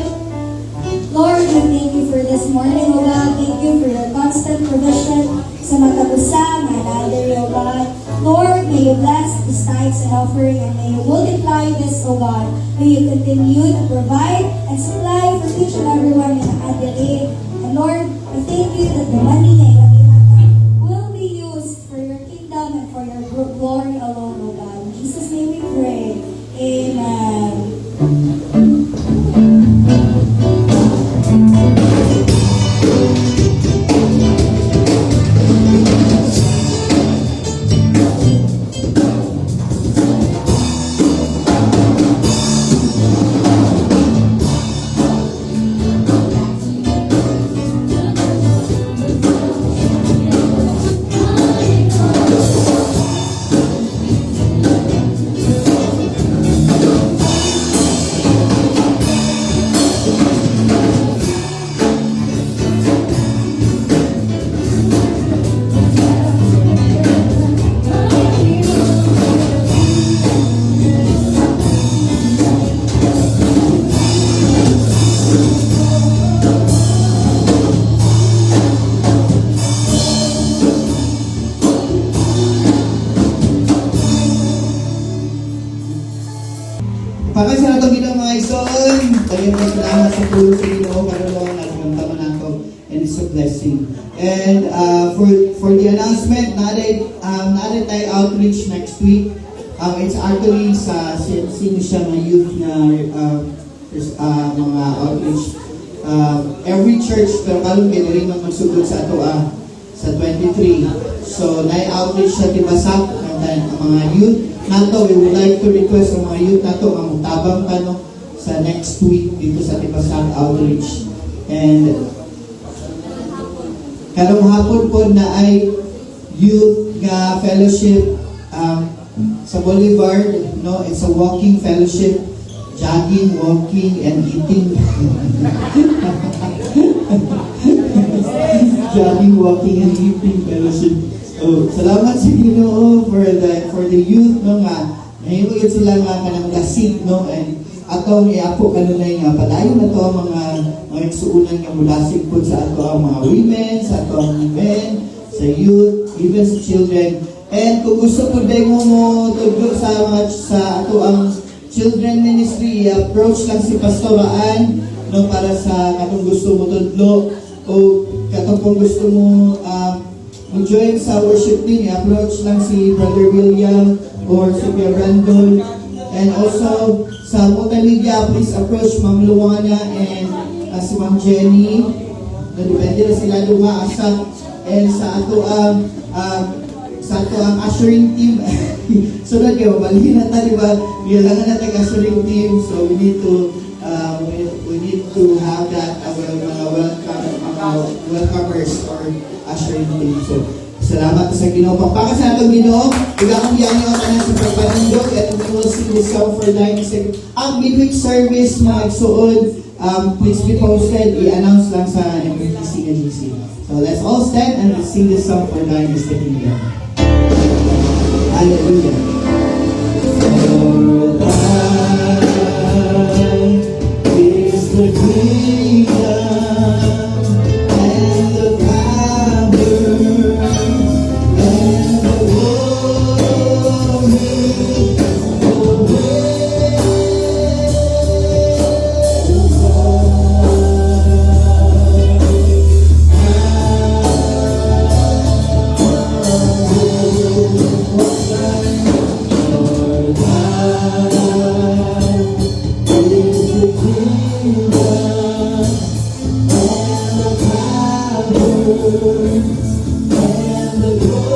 Lord, we thank you for this morning, O God. Thank you for your constant provision sa matabusa, another, O God. Lord, may you bless this tithes and offering, and may you multiply this, O God. May you continue to provide and supply for each and everyone in Adelaide. And Lord, we thank you that the money na ilang will be used for your kingdom and for your glory alone, O God. In Jesus' name we pray. Amen. Pagkas na ito ginang mga ison, tayo na salamat sa tulong sa Ginoo, karulong at kamtaman nato, and it's a blessing. And for the announcement, natin tayo outreach next week. It's actually sa sino siya mga youth na mga outreach. Every church, pero kalong kayo rin magsugod sa ato sa 23. So, na-outreach sa Tibasak, ang mga youth nato. We would like to request ang mga youth nato ang tabang sa next week dito sa Tibasak outreach. And karong hapon po na ay youth nga fellowship sa Boulevard, no? It's a walking fellowship, jogging, walking, and eating. Jogging, walking, and eating fellowship. So, salamat sa Ginoo for the youth, no, nga nahimugit sila nga kanang lasig, no, and atong iapo kanunay nga padayon na to ang mga igsuunan nga mulasig po sa ato ang mga women, sa ato ang men, sa youth, even sa children. And kung gusto po din mo tudlo sa ato ang children ministry, approach lang si Pastoraan, no, para sa katong gusto mo tudlo o katong kung gusto mo join sa worship team, approach lang si Brother William or si Kuya Brandon. And also sa multimedia, please approach Ma'am Luana and si Ma'am Jenny. Depende na sila lumaasa. And sa ato ang ushering team, sunod kayo, mabalihin na tayo, diba? Kailangan natin ushering team, so we need to have that mga welcomers or ushering team. So Salamat sa Ginoo. Pagpakas sa atong Ginoo, bigakong biyan niyo tanan sa pagpanindog at we will sing this song for 9 seconds. Ang midweek service mga igsuon, please be posted, i-announce lang sa MPC and GC. So let's all stand and let's sing this song for 9 seconds. Hallelujah. For thine is the kingdom and the power and the glory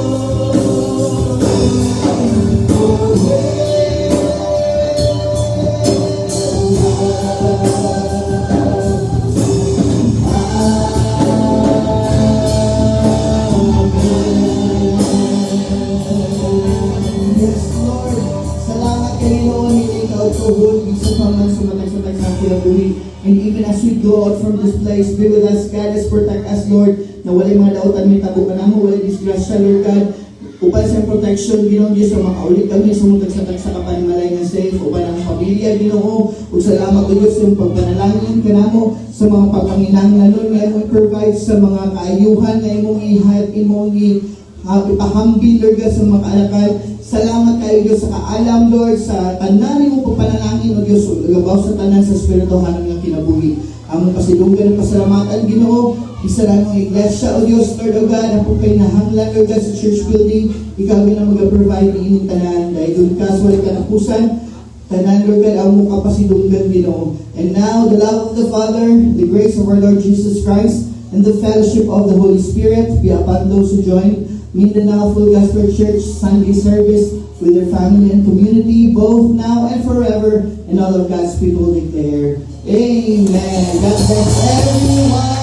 Yes, Lord. Salamat kayo noon, hindi ka utuhod, isa pa man sumatay-satay sa kinabuhi. And even as we go out from this place, be with us, guide us, protect us, Lord, na walay mga dautan, may tabo ka namo, walay disgrasya, Lord God. Upan sa protection, Ginoo Diyos, sa makaulit kami, sumutag sa kapanimalay ng safe, upan ang pamilya, Ginoo. Ug salamat o Diyos, yung pagpanalangin ka namo sa mga pagpanginanglan, Lord, nga imong provide sa mga kaayuhan, nga imong imong ipahambing, Lord God, sa mga kaalakan. Salamat kayo Diyos sa kaalam, Lord, sa tanan mo pagpanalangin, O Diyos, ugabaw sa tanan sa spirituhan ng kinabuhi. Among pasilugan ng pasalamatan, Ginoo, isa lang ang iglesia, O Diyos, Lord, O God, ang kung kayo nahanglan, Lord God, sa church building, ikaw na mag-provide ng inyong tanan, dahil doon ka, sa walang kanapusan, tanan, Lord God, ang mong kapasilugan, Ginoo. And now, the love of the Father, the grace of our Lord Jesus Christ, and the fellowship of the Holy Spirit be upon those who join Mindanao Full Gospel Church Sunday service with their family and community, both now and forever, and all of God's people declare, Amen. God bless everyone.